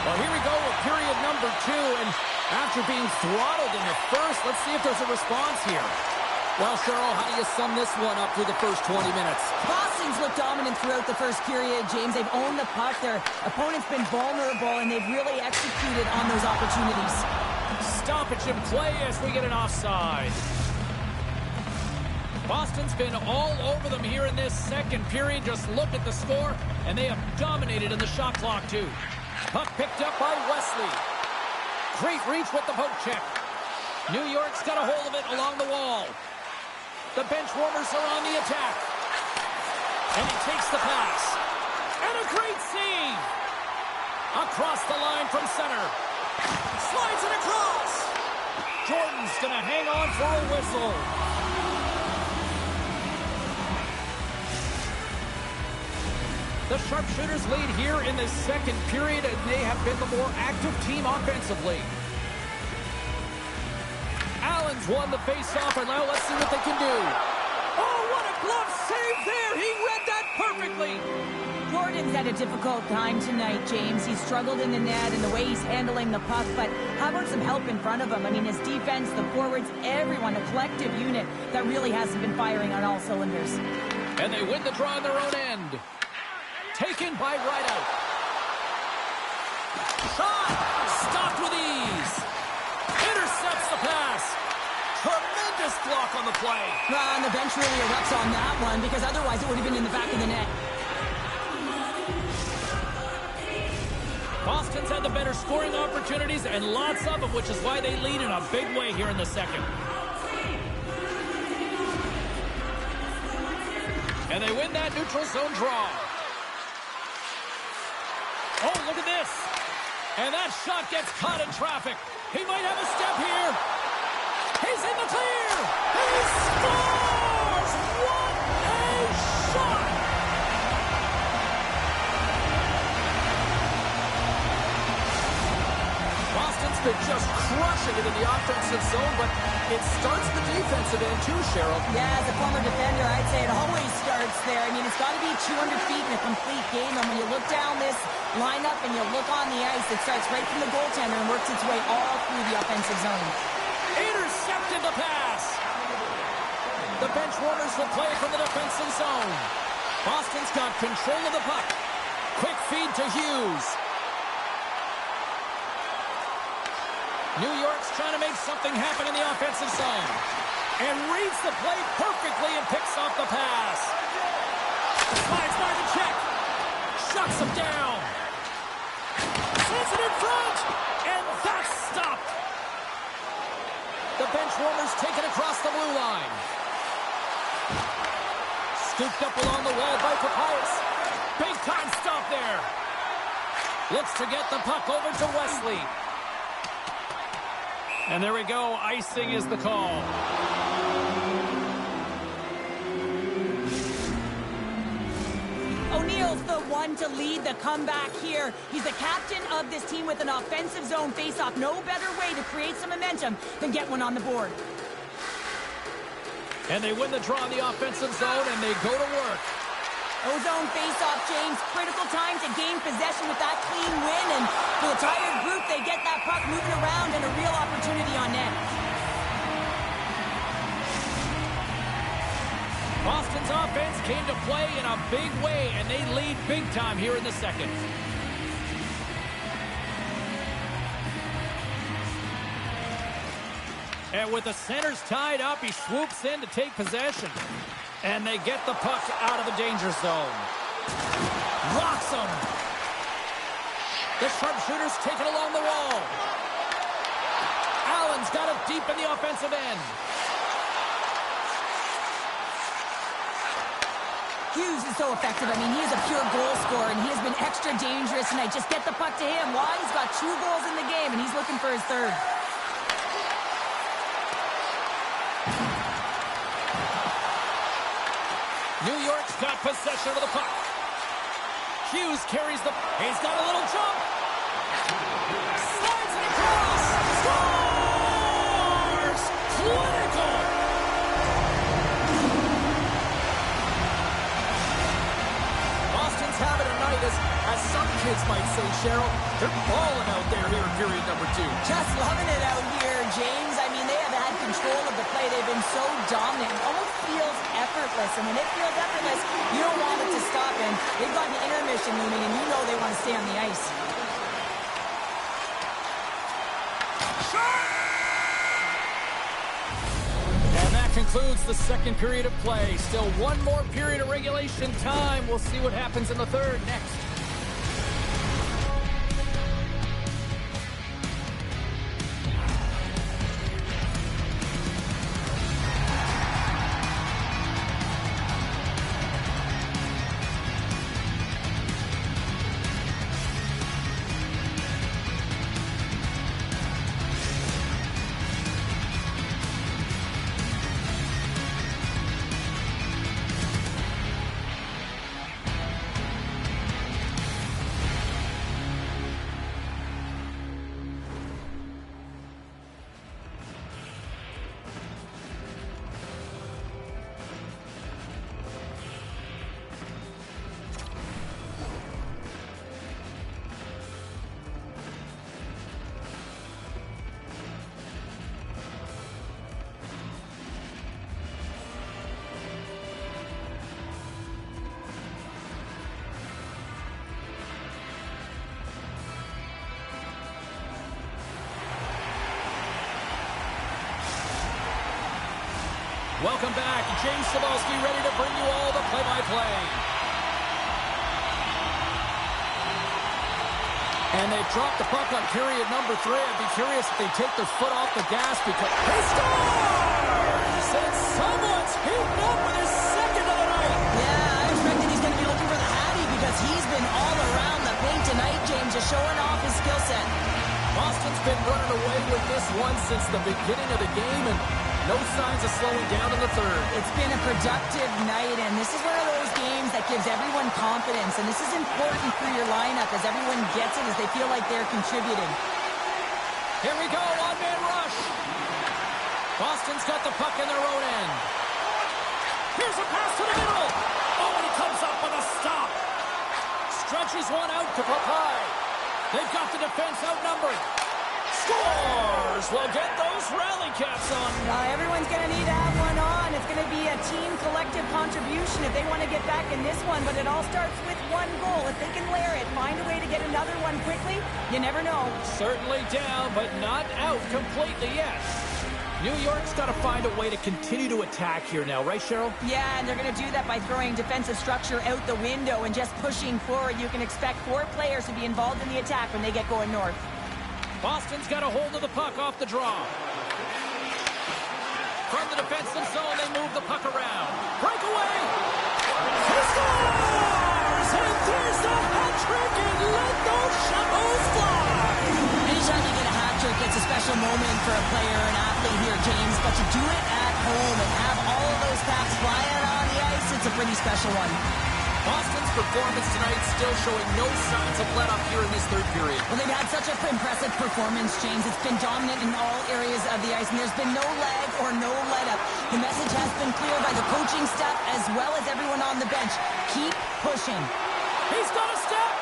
Well, here we go with period number 2, and after being throttled in the first, let's see if there's a response here. Well, Cheryl, how do you sum this one up through the first 20 minutes? Boston's looked dominant throughout the first period, James. They've owned the puck. Their opponent's been vulnerable, and they've really executed on those opportunities. Stoppage in play as we get an offside. Boston's been all over them here in this second period. Just look at the score, and they have dominated in the shot clock, too. Puck picked up by Wesley. Great reach with the poke check. New York's got a hold of it along the wall. The bench warmers are on the attack. And he takes the pass. And a great save. Across the line from center. Slides it across. Jordan's going to hang on for a whistle. The Sharpshooters lead here in the second period, and they have been the more active team offensively. Allen's won the faceoff, and now let's see what they can do. Oh, what a glove save there! He read that perfectly! Jordan's had a difficult time tonight, James. He's struggled in the net and the way he's handling the puck, but how about some help in front of him? I mean, his defense, the forwards, everyone, a collective unit that really hasn't been firing on all cylinders. And they win the draw on their own end. Taken by Rideout. Shot! Stopped with ease. Intercepts the pass. Tremendous block on the play. And the bench really erupts on that one, because otherwise it would have been in the back of the net. Boston's had the better scoring opportunities, and lots of them, which is why they lead in a big way here in the second. And they win that neutral zone draw. Oh, look at this. And that shot gets caught in traffic. He might have a step here. He's in the clear. He scores! What a shot! Boston's been just crushing it in the offensive zone, but it starts the defensive end too, Cheryl. Yeah, as a former defender, I'd say it always starts there. I mean, it's got to be 200 feet in a complete game, and when you look down this lineup and you look on the ice, it starts right from the goaltender and works its way all through the offensive zone. Intercepted the pass. The bench warmers will play from the defensive zone. Boston's got control of the puck. Quick feed to Hughes. New York's trying to make something happen in the offensive zone. And reads the play perfectly and picks off the pass. Slides by the check. Shuts him down. Sends it in front. And that's stopped. The bench warmers take it across the blue line. Scooped up along the wall by Papias. Big time stop there. Looks to get the puck over to Wesley. And there we go. Icing is the call. O'Neill's the one to lead the comeback here. He's the captain of this team with an offensive zone face-off. No better way to create some momentum than get one on the board. And they win the draw in the offensive zone, and they go to work. O-zone face-off, James. Critical time to gain possession with that clean win. And for the tired group, they get that puck moving around and a real opportunity on net. Boston's offense came to play in a big way, and they lead big time here in the second. And with the centers tied up, he swoops in to take possession. And they get the puck out of the danger zone. Rocks him. The sharpshooter's taken along the wall. Allen's got it deep in the offensive end. Hughes is so effective. I mean, he is a pure goal scorer, and he has been extra dangerous tonight. Just get the puck to him. Why? He's got 2 goals in the game, and he's looking for his third. New York's got possession of the puck. Hughes carries the... He's got a little jump. Slides it across. Scores! Clinical! Boston's having a night, as some kids might say, Cheryl. They're balling out there here in period number 2. Just loving it out here, James. I mean, they have had control of the play. They've been so dominant. It almost feels effortless. And when it feels effortless, you don't want it to stop. And they've got an intermission looming, and you know they want to stay on the ice. And that concludes the second period of play. Still one more period of regulation time. We'll see what happens in the third next. Welcome back. James Cebulski ready to bring you all the play-by-play. And they've dropped the puck on period number 3. I'd be curious if they take their foot off the gas because he scores! And someone's heating up with his second of the night. Yeah, I expected he's going to be looking for the Hattie because he's been all around the paint tonight, James, just showing off his skill set. Boston's been running away with this one since the beginning of the game, and no signs of slowing down in the third. It's been a productive night, and this is one of those games that gives everyone confidence, and this is important for your lineup as everyone gets it, as they feel like they're contributing. Here we go, one-man rush. Boston's got the puck in their own end. Here's a pass to the middle. Oh, and he comes up with a stop. Stretches one out to Papai. They've got the defense outnumbered. Scores! Well, get those rally caps on. Everyone's going to need to have one on. It's going to be a team collective contribution if they want to get back in this one, but it all starts with one goal. If they can layer it, find a way to get another one quickly, you never know. Certainly down, but not out completely yet. New York's got to find a way to continue to attack here now, right, Cheryl? Yeah, and they're going to do that by throwing defensive structure out the window and just pushing forward. You can expect 4 players to be involved in the attack when they get going north. Boston's got a hold of the puck off the draw. From the defensive zone, they move the puck around. Breakaway! He scores! And there's the hat trick, and let those shovels fly! Anytime you get a hat trick, it's a special moment for a player, an athlete here, James. But to do it at home and have all of those caps flying on the ice, it's a pretty special one. Boston's performance tonight still showing no signs of let-up here in this third period. Well, they've had such an impressive performance, James. It's been dominant in all areas of the ice, and there's been no lag or no let-up. The message has been clear by the coaching staff as well as everyone on the bench. Keep pushing. He's got a step!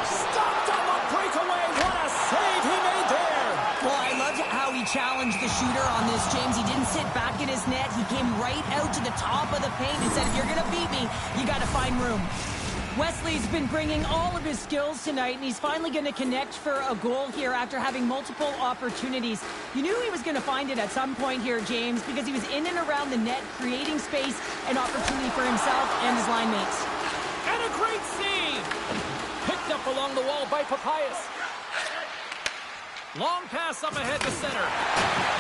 Stopped on the breakaway! What a save he made there! Well, I loved how he challenged the shooter on this, James. He didn't sit back in his net. He came right out to the top of the paint and said, if you're going to beat me, you got to find room. Wesley's been bringing all of his skills tonight, and he's finally going to connect for a goal here after having multiple opportunities. You knew he was going to find it at some point here, James, because he was in and around the net, creating space and opportunity for himself and his line mates. And a great save! Picked up along the wall by Papayas. Long pass up ahead to center.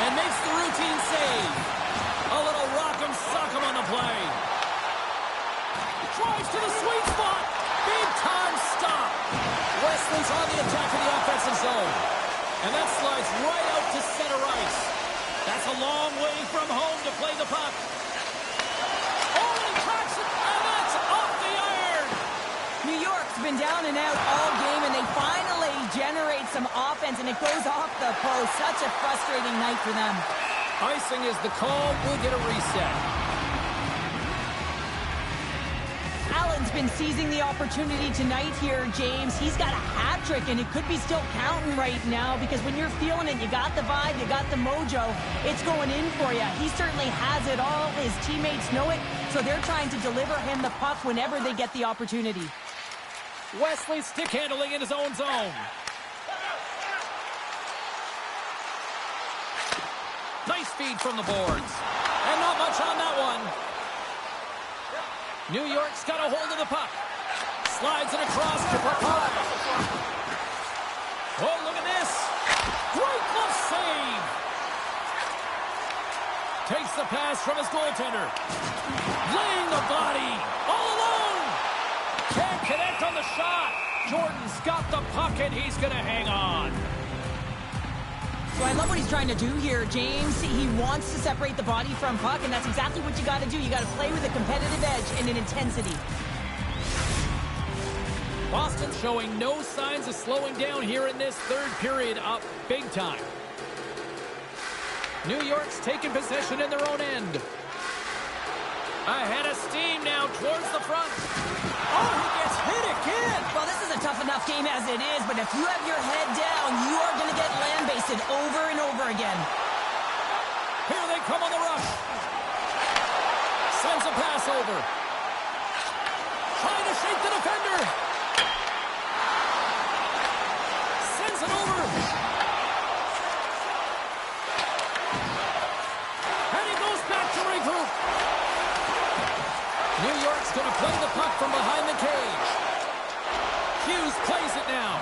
And makes the routine save. A little rock'em sock'em on the play. Drives to the sweet spot. Big time stop. Wesley's on the attack in the offensive zone. And that slides right out to center ice. That's a long way from home to play the puck. Oh, and he cracks it. And that's off the iron. New York's been down and out all game, and they finally generate some offense, and it goes off the post. Such a frustrating night for them. Icing is the call. We'll get a reset. Allen's been seizing the opportunity tonight here, James. He's got a hat trick, and it could be still counting right now because when you're feeling it, you got the vibe, you got the mojo, it's going in for you. He certainly has it all. His teammates know it, so they're trying to deliver him the puck whenever they get the opportunity. Wesley stick handling in his own zone. Nice feed from the boards. And not much on that one. New York's got a hold of the puck. Slides it across to Papai. Oh, look at this. Great glove save. Takes the pass from his goaltender. Laying the body. All alone. Can't connect on the shot. Jordan's got the puck, and he's going to hang on. So I love what he's trying to do here, James. He wants to separate the body from puck, and that's exactly what you got to do. You got to play with a competitive edge and an intensity. Boston showing no signs of slowing down here in this third period, up big time. New York's taking possession in their own end. Ahead of steam now towards the front. Oh, he gets hit again. Well, this is a tough enough game as it is, but if you have your head down, you are going to get land-basted over and over again. Here they come on the rush. Sends a pass over. Trying to shake the defender. Sends it over. And he goes back to regroup. New York's going to play the puck from behind the cage. Hughes plays it now.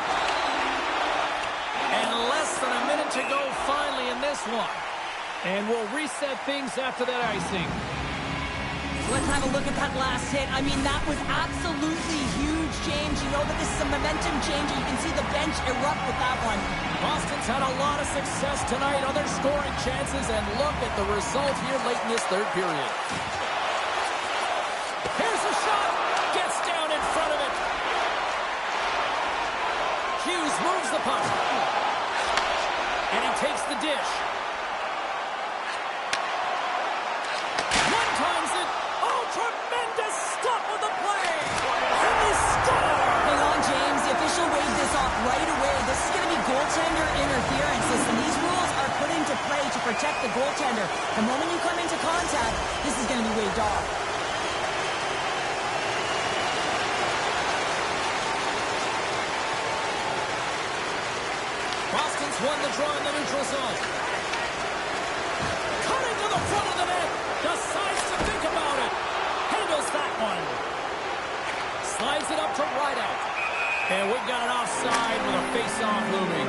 And less than a minute to go finally in this one. And we'll reset things after that icing. Let's have a look at that last hit. I mean, that was absolutely huge, James. You know that this is a momentum changer. You can see the bench erupt with that one. Boston's had a lot of success tonight on their scoring chances, and look at the result here late in this third period. Here's a shot. Gets down in front of it. Hughes moves the puck. And he takes the dish. One times it. Oh, tremendous stop of the play. And they score. Hang on, James. The official waved this off right away. This is going to be goaltender interference. Listen, these rules are put into play to protect the goaltender. The moment you come into contact, this is going to be waved off. Boston's won the draw in the neutral zone. Cutting to the front of the net. Decides to think about it. Handles that one. Slides it up to Rideout. And we got it offside with a face-off looming.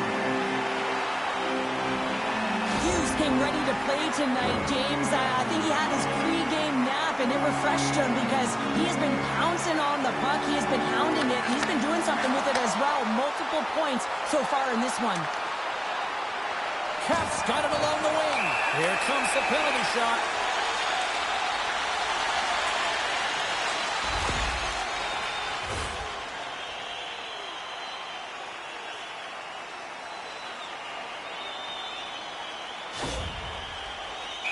Hughes came ready to play tonight, James. I think he had his pre-game nap, and it refreshed him because he has been pouncing on the puck. He has been hounding it. He's been doing something with it as well. Multiple points so far in this one. Caps got it along the wing. Here comes the penalty shot.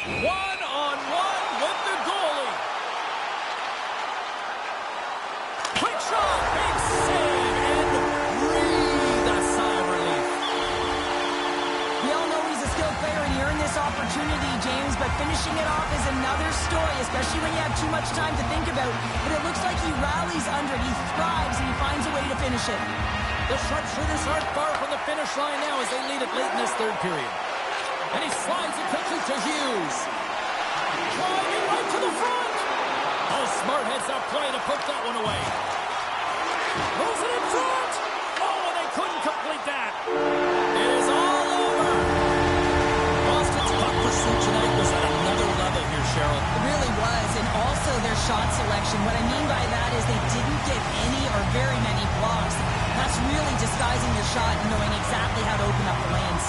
One-on-one with the goalie. Quick shot, big save, and breathe a sigh of relief. We all know he's a skilled player and he earned this opportunity, James, but finishing it off is another story, especially when you have too much time to think about. But it looks like he rallies under it, he thrives, and he finds a way to finish it. The sharpshooters aren't far from the finish line now as they lead it late in this third period. And he slides it quickly to Hughes. Driving right to the front. Oh, smart heads-up play to poke that one away. Throws it in front. Oh, and they couldn't complete that. It is all over. Boston's puck pursuit tonight was at another level here, Cheryl. It really was, and also their shot selection. What I mean by that is they didn't get any or very many blocks. That's really disguising their shot and knowing exactly how to open up the lanes.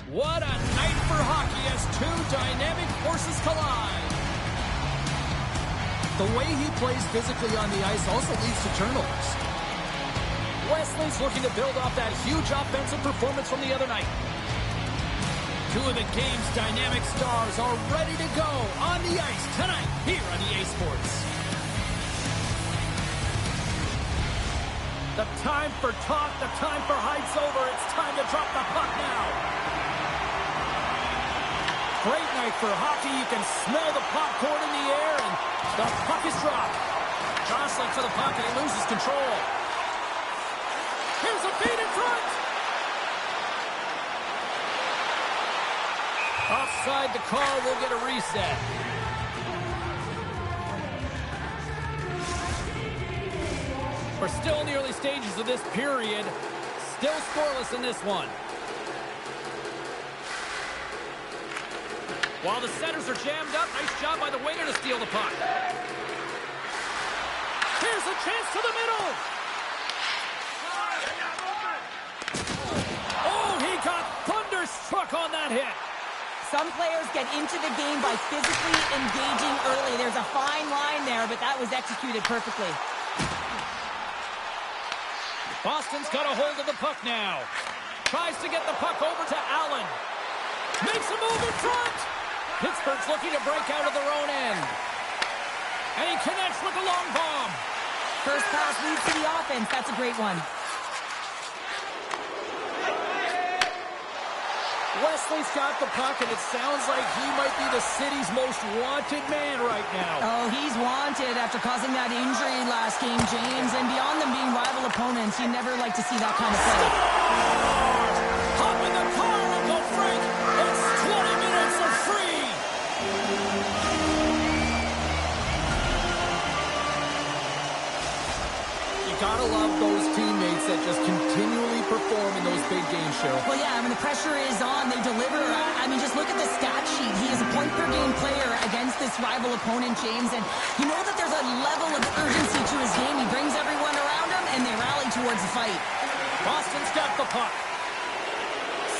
What a night for hockey as two dynamic forces collide. The way he plays physically on the ice also leads to turnovers. Wesley's looking to build off that huge offensive performance from the other night. Two of the game's dynamic stars are ready to go on the ice tonight here on EA Sports. The time for talk, the time for hype's over. It's time to drop the puck now. Great night for hockey. You can smell the popcorn in the air, and the puck is dropped. Jostling for the puck, and he loses control. Here's a feed in front. Offside the call, will get a reset. We're still in the early stages of this period. Still scoreless in this one. While the centers are jammed up, nice job by the winger to steal the puck. Here's a chance to the middle. Oh, he got thunderstruck on that hit. Some players get into the game by physically engaging early. There's a fine line there, but that was executed perfectly. Boston's got a hold of the puck now. Tries to get the puck over to Allen. Makes a move in front. Pittsburgh's looking to break out of their own end. And he connects with the long bomb. First pass leads to the offense. That's a great one. Wesley's got the puck, and it sounds like he might be the city's most wanted man right now. Oh, he's wanted after causing that injury last game, James. And beyond them being rival opponents, you never like to see that kind of play. Hop in the car, Uncle Frank. It's 20 minutes of free. You gotta love those teammates that just continually perform in those big games, Cheryl. Well, yeah, I mean, the pressure is on. They deliver. I mean, just look at the stat sheet. He is a point-per-game player against this rival opponent, James. And you know that there's a level of urgency to his game. He brings everyone around him, and they rally towards the fight. Boston's got the puck.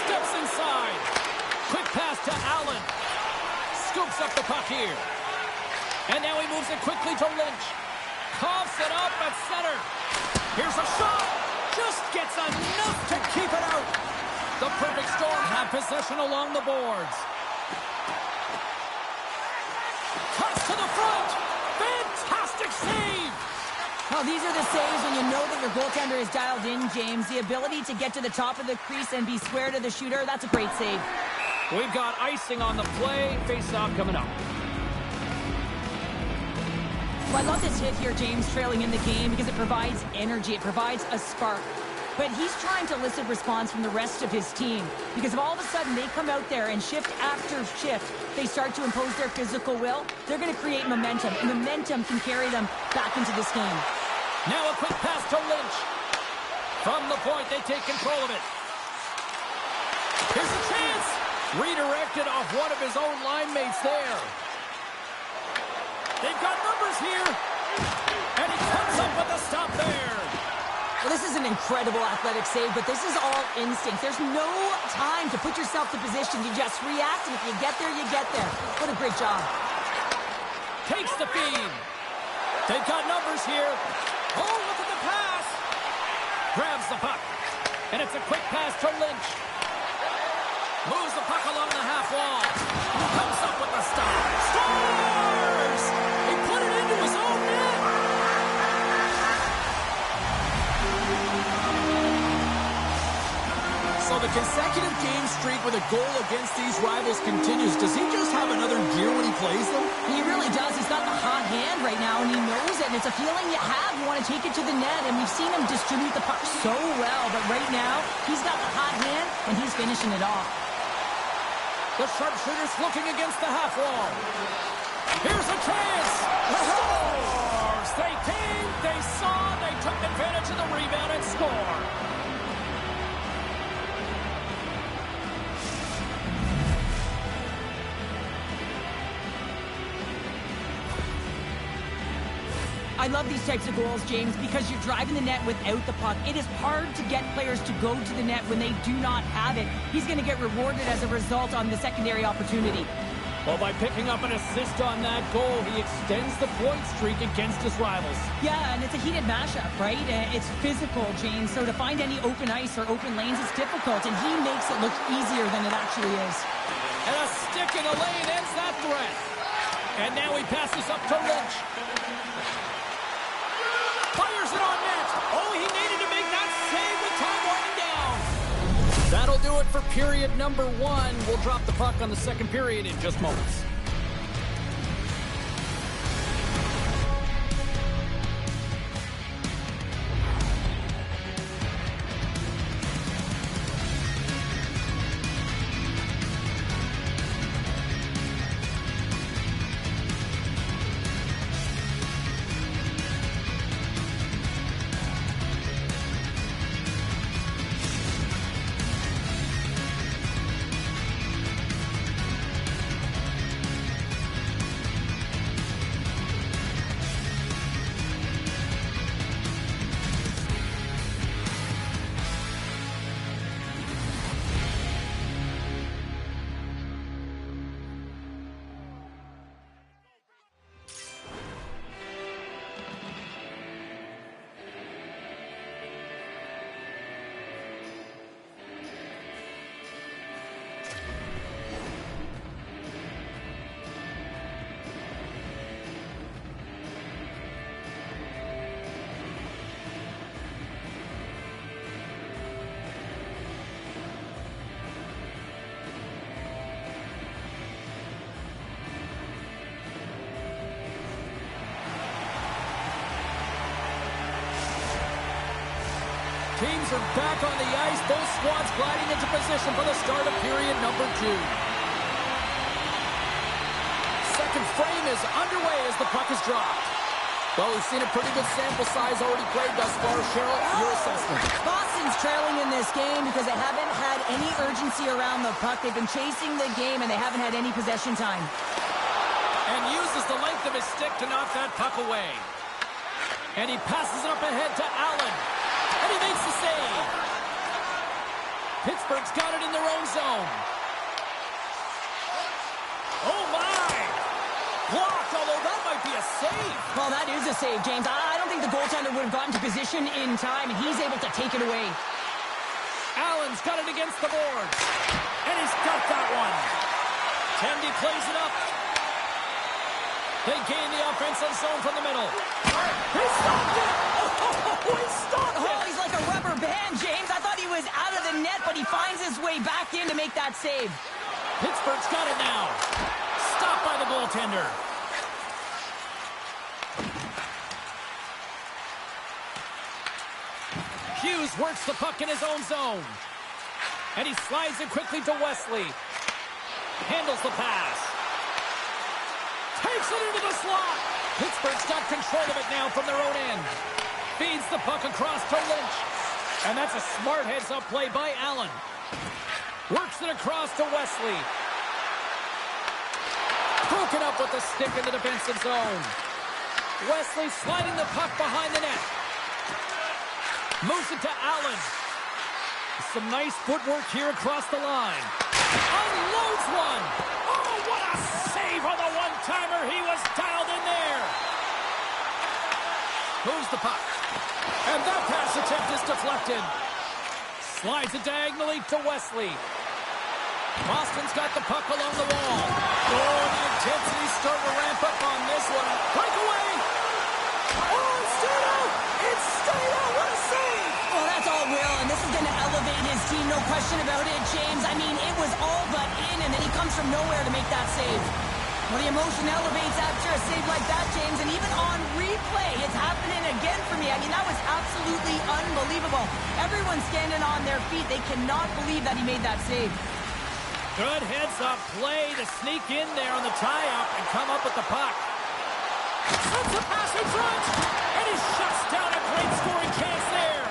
Steps inside. Quick pass to Allen. Scoops up the puck here. And now he moves it quickly to Lynch. Coughs it up at center. Here's a shot. Just gets enough to keep it out. The perfect storm have possession along the boards. Cuts to the front. Fantastic save. Oh, these are the saves when you know that your goaltender is dialed in, James. The ability to get to the top of the crease and be square to the shooter, that's a great save. We've got icing on the play. Face-off coming up. Well, I love this hit here, James, trailing in the game because it provides energy. It provides a spark. But he's trying to elicit response from the rest of his team because if all of a sudden they come out there and shift after shift, they start to impose their physical will, they're going to create momentum. And momentum can carry them back into this game. Now a quick pass to Lynch. From the point, they take control of it. Here's a chance. Redirected off one of his own line mates there. They've got numbers here. And he comes up with a stop there. Well, this is an incredible athletic save, but this is all instinct. There's no time to put yourself to position. You just react, and if you get there, you get there. What a great job. Takes the feed. They've got numbers here. Oh, look at the pass. Grabs the puck. And it's a quick pass to Lynch. Moves the puck along the half wall. Comes up with the stop. Scores! He put it into his own net. So the consecutive game streak with a goal against these rivals continues. Does he just have another gear when he plays them? He really does. He's got the hot hand right now, and he knows it. And it's a feeling you have. You want to take it to the net, and we've seen him distribute the puck so well. But right now, he's got the hot hand, and he's finishing it off. The sharpshooter's looking against the half wall. Here's a chance. Scores! They came, they saw, they took advantage of the rebound and score. I I love these types of goals, James, because you're driving the net without the puck. It is hard to get players to go to the net when they do not have it. He's going to get rewarded as a result on the secondary opportunity. Well, by picking up an assist on that goal, he extends the point streak against his rivals. Yeah, and it's a heated mashup, right? It's physical, James, so to find any open ice or open lanes is difficult, and he makes it look easier than it actually is. And a stick in the lane ends that threat. And now he passes up to Lynch. Fires it on net. Oh, he needed to make that save with time winding down. That'll do it for period number 1. We'll drop the puck on the second period in just moments. Teams are back on the ice. Both squads gliding into position for the start of period number 2. Second frame is underway as the puck is dropped. Well, we've seen a pretty good sample size already played thus far. Cheryl, your assessment. Boston's trailing in this game because they haven't had any urgency around the puck. They've been chasing the game, and they haven't had any possession time. And uses the length of his stick to knock that puck away. And he passes it up ahead to Allen. And he makes the save. Pittsburgh's got it in their own zone. Oh, my! Blocked, although that might be a save. Well, that is a save, James. I don't think the goaltender would have gotten to position in time, and he's able to take it away. Allen's got it against the boards. And he's got that one. Temdy plays it up. They gain the offensive zone from the middle. He stopped it! Oh, he stopped it! Oh, he's like a rubber band, James. I thought he was out of the net, but he finds his way back in to make that save. Pittsburgh's got it now. Stopped by the goaltender. Hughes works the puck in his own zone. And he slides it quickly to Wesley. Handles the pass. Takes it into the slot. Pittsburgh's got control of it now from their own end. Feeds the puck across to Lynch. And that's a smart heads-up play by Allen. Works it across to Wesley. Broken up with the stick in the defensive zone. Wesley sliding the puck behind the net. Moves it to Allen. Some nice footwork here across the line. Unloads one. Oh, what a save on the one-timer. He was dialed in there. Moves the puck. And that pass attempt is deflected. Slides it diagonally to Wesley. Boston's got the puck along the wall. Oh, the intensity's starting to ramp up on this one. Breakaway. Oh, it's stayed out. It's stayed out. What a save. Well, that's all Will, and this is going to elevate his team, no question about it, James. I mean, it was all but in, and then he comes from nowhere to make that save. Well, the emotion elevates after a save like that, James, and even on replay, it's happening again for me. I mean, that was absolutely unbelievable. Everyone's standing on their feet. They cannot believe that he made that save. Good heads-up play to sneak in there on the tie-up and come up with the puck. Sends a pass in front, and he shuts down a great scoring chance there.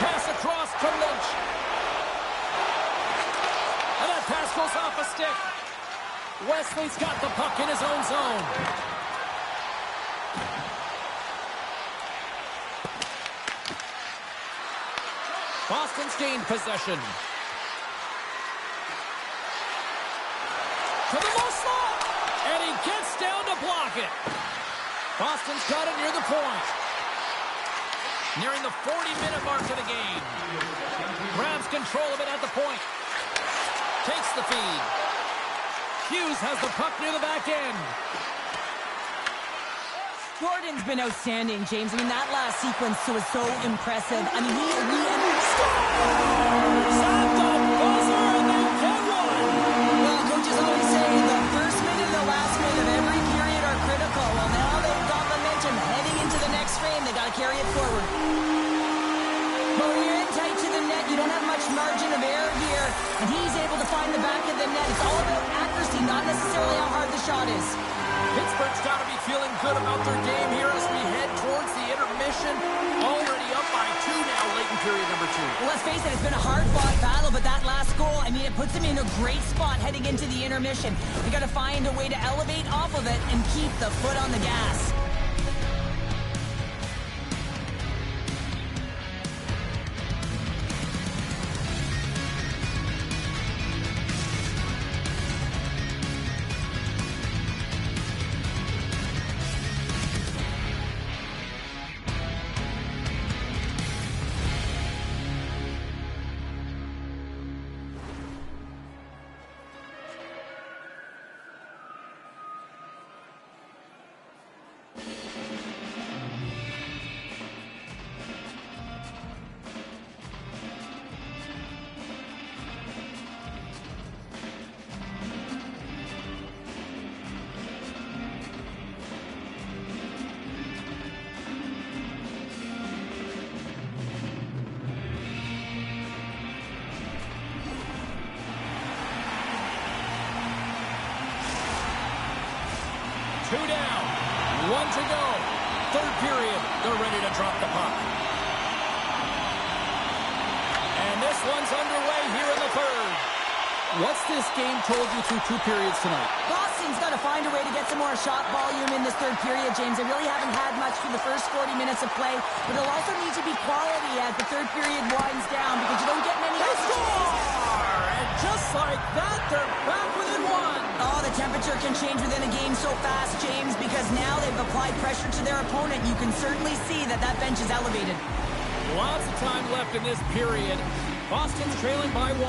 Pass across to Lynch. And that pass goes off a stick. Wesley's got the puck in his own zone. Boston's gained possession. To the low slot. And he gets down to block it. Boston's got it near the point. Nearing the 40-minute mark of the game. Grabs control of it at the point. Takes the feed. Hughes has the puck near the back end. Gordon's been outstanding, James. I mean, that last sequence was so impressive. I mean, he scores at the buzzer, and they get one. Well, coaches always say the first minute and the last minute of every period are critical. Well, now they've got momentum heading into the next frame. They got to carry it forward. But when you're in tight to the net, you don't have much margin of error here, and he's able to find the back of the net. It's all about accuracy, not necessarily how hard the shot is. Pittsburgh's got to be feeling good about their game here as we head towards the intermission. Already up by 2 now, late in period number 2. Well, let's face it, it's been a hard-fought battle, but that last goal, I mean, it puts them in a great spot heading into the intermission. They got to find a way to elevate off of it and keep the foot on the gas. Two down, 1 to go. Third period, they're ready to drop the puck. And this one's underway here in the third. What's this game told you through 2 periods tonight? Boston's got to find a way to get some more shot volume in this third period, James. They really haven't had much through the first 40 minutes of play, but it'll also need to be quality as the third period winds down because you don't get many opportunities. And just like that, they're back within 1. Oh, the temperature can change within a game so fast, James, because now they've applied pressure to their opponent. You can certainly see that that bench is elevated. Lots of time left in this period. Boston's trailing by 1.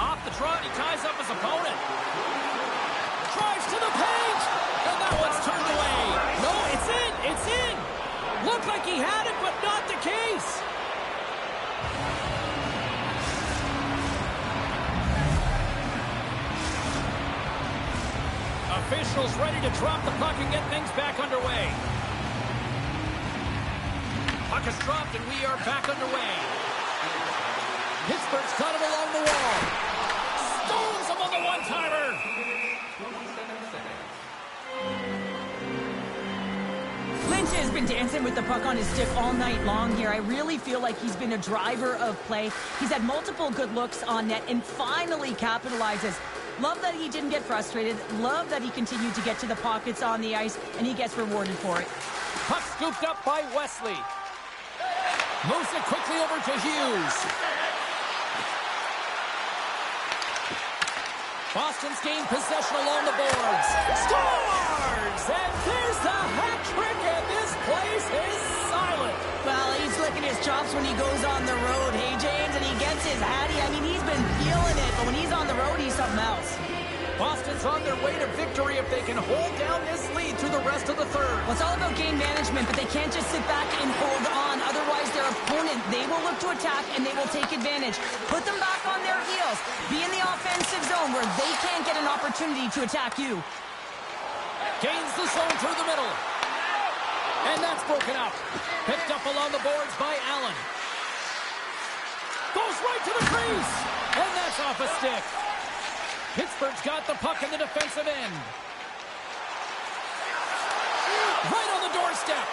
Off the trot, he ties up his opponent. Drives to the paint, and that one's turned away. No, it's in, it's in. Looked like he had it, but not the case. Officials ready to drop the puck and get things back underway. Puck is dropped, and we are back underway. Pittsburgh's got it along the wall. Stones him on the one-timer. Lynch has been dancing with the puck on his stick all night long here. I really feel like he's been a driver of play. He's had multiple good looks on net and finally capitalizes. Love that he didn't get frustrated. Love that he continued to get to the pockets on the ice, and he gets rewarded for it. Puck scooped up by Wesley. Moves it quickly over to Hughes. Boston's gained possession along the boards. Scores! And there's the hat trick, and this place is silent. Well, he's licking his chops when he goes on the road, hey, James, and he gets his hattie. I mean, he's been feeling it, but when he's on the road, he's something else. Boston's on their way to victory if they can hold down this lead through the rest of the third. Well, it's all about game management, but they can't just sit back and hold on. Otherwise, their opponent, they will look to attack, and they will take advantage. Put them back on their heels. Be in the offensive zone where they can't get an opportunity to attack you. Gains the zone through the middle. And that's broken up. Picked up along the boards by Allen. Goes right to the crease. And that's off a stick. Pittsburgh's got the puck in the defensive end. Right on the doorstep.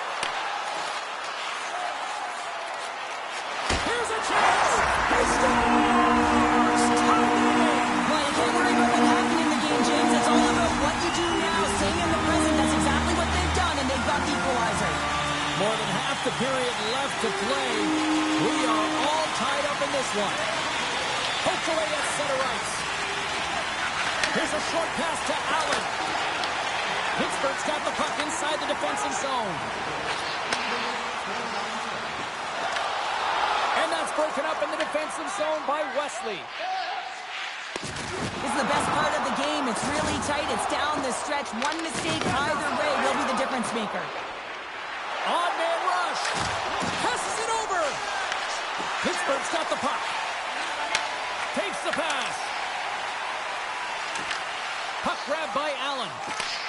Here's a chance. He scores! Tied the game. Well, you can't worry about what happened in the game, James. It's all about what you do now. Staying in the present, that's exactly what they've done, and they've got the equalizer. More than half the period left to play. We are this one. Poked away at center ice. Here's a short pass to Allen. Pittsburgh's got the puck inside the defensive zone. And that's broken up in the defensive zone by Wesley. This is the best part of the game. It's really tight. It's down the stretch. One mistake either way will be the difference maker. Odd man rush. Passes it over. Pittsburgh's got the puck. Takes the pass. Puck grab by Allen.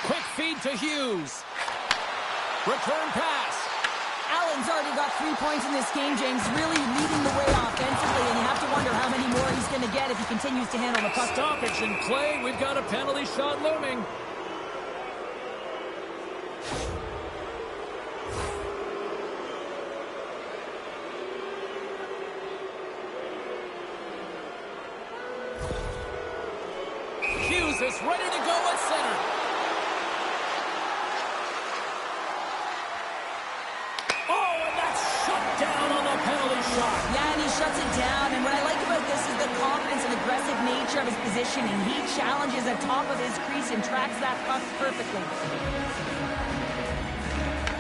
Quick feed to Hughes. Return pass. Allen's already got 3 points in this game, James. Really leading the way offensively, and you have to wonder how many more he's going to get if he continues to handle the puck. Stoppage in play. We've got a penalty shot looming. Hughes is ready to go at center. Oh, and that's shut down on the penalty shot. Yeah, and he shuts it down, and what I like about this is the confidence and aggressive nature of his positioning. He challenges the top of his crease and tracks that puck perfectly.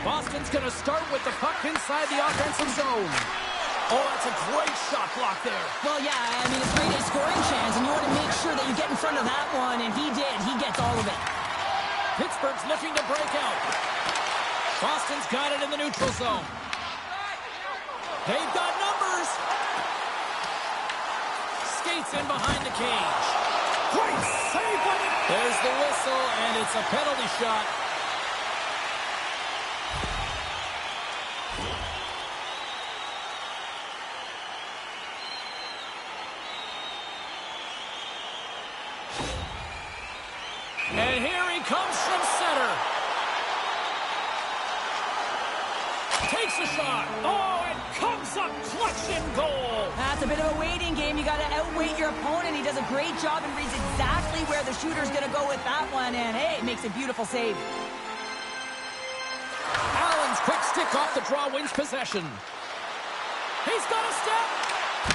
Boston's going to start with the puck inside the offensive zone. Oh, that's a great shot block there. Well, yeah, I mean, it's great a scoring chance, and you want to make sure that you get in front of that one, and he did. He gets all of it. Pittsburgh's looking to break out. Boston's got it in the neutral zone. They've got numbers. Skates in behind the cage. Great save on it. There's the whistle, and it's a penalty shot. And here he comes from center. Takes a shot. Oh, and comes up clutch in goal. That's a bit of a waiting game. You got to outweight your opponent. He does a great job and reads exactly where the shooter's going to go with that one. And, hey, makes a beautiful save. Allen's quick stick off the draw wins possession. He's got a step.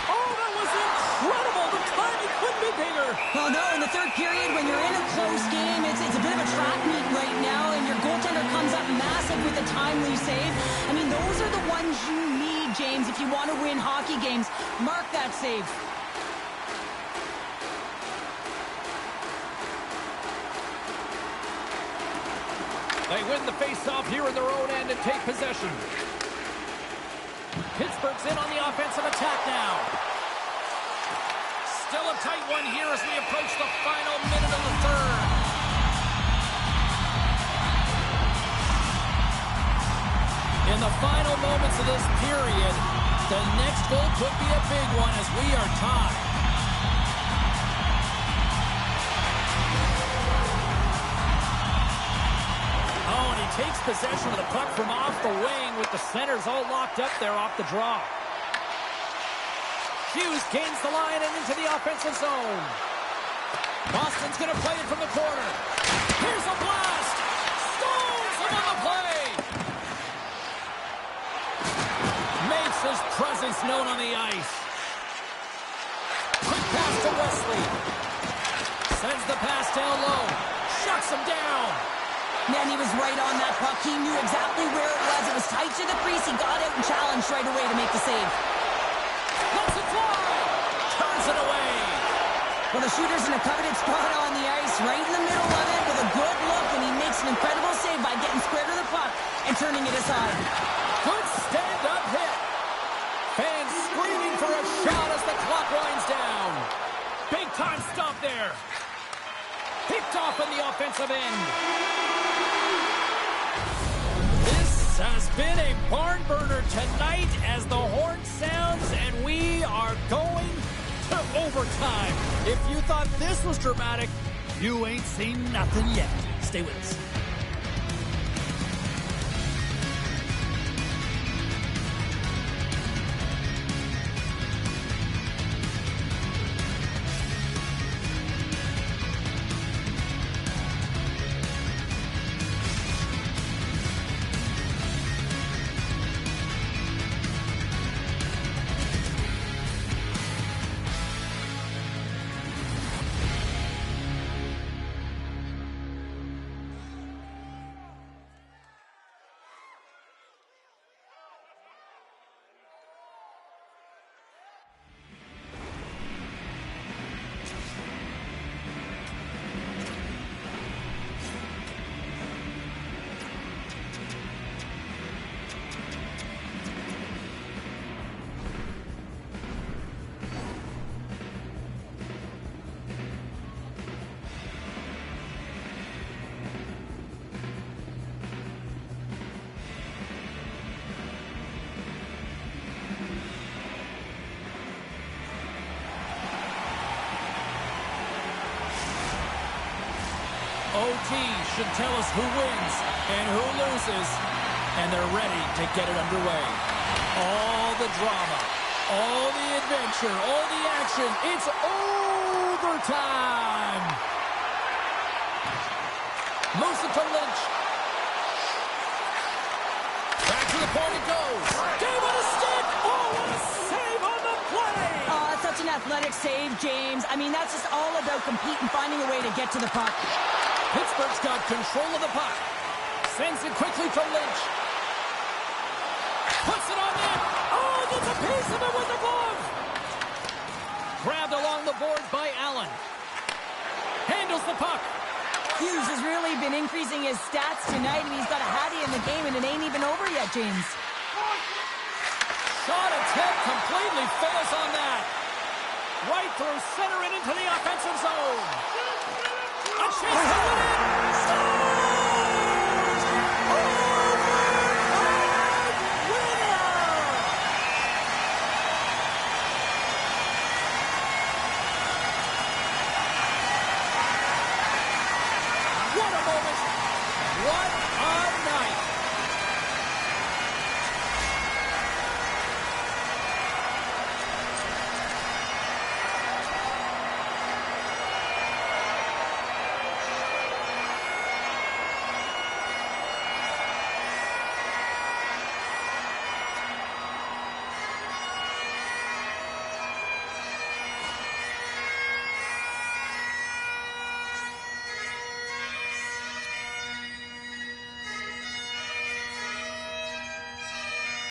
Oh, that was incredible. The timing couldn't be bigger. Well, no, in the third period, when you're in a close game, it's a bit of a track meet right now, and your goaltender comes up massive with a timely save. I mean, those are the ones you need, James, if you want to win hockey games. Mark that save. They win the face-off here in their own end and take possession. Pittsburgh's in on the offensive attack now. Still a tight one here as we approach the final minute of the third. In the final moments of this period, the next goal could be a big one as we are tied. Oh, and he takes possession of the puck from off the wing with the centers all locked up there off the draw. Hughes gains the line and into the offensive zone. Boston's going to play it from the corner. Here's a blast. Stones him on the play. Makes his presence known on the ice. Quick pass to Wesley. Sends the pass down low. Shuts him down. Man, he was right on that puck. He knew exactly where it was. It was tight to the crease. He got out and challenged right away to make the save. Lets it fly. Turns it away. Well, the shooter's in a coveted spot on the ice, right in the middle of it with a good look, and he makes an incredible save by getting square to the puck and turning it aside. Good stand-up hit. Fans screaming for a shot as the clock winds down. Big-time stop there. Picked off in the offensive end. This has been a barn burner tonight as the horn sounds and we are going to overtime. If you thought this was dramatic, you ain't seen nothing yet. Stay with us. OT should tell us who wins and who loses, and they're ready to get it underway. All the drama, all the adventure, all the action. It's overtime. Moves it to Lynch. Back to the point it goes. Gave it a stick. Oh, what a save on the play. Oh, that's such an athletic save, James. I mean, that's just all about competing, finding a way to get to the puck. Pittsburgh's got control of the puck. Sends it quickly to Lynch. Puts it on net. Oh, gets a piece of it with the glove. Grabbed along the board by Allen. Handles the puck. Hughes has really been increasing his stats tonight, and he's got a hattie in the game, and it ain't even over yet, James. Shot attempt completely fails on that. Right through center and into the offensive zone. A chance to win it.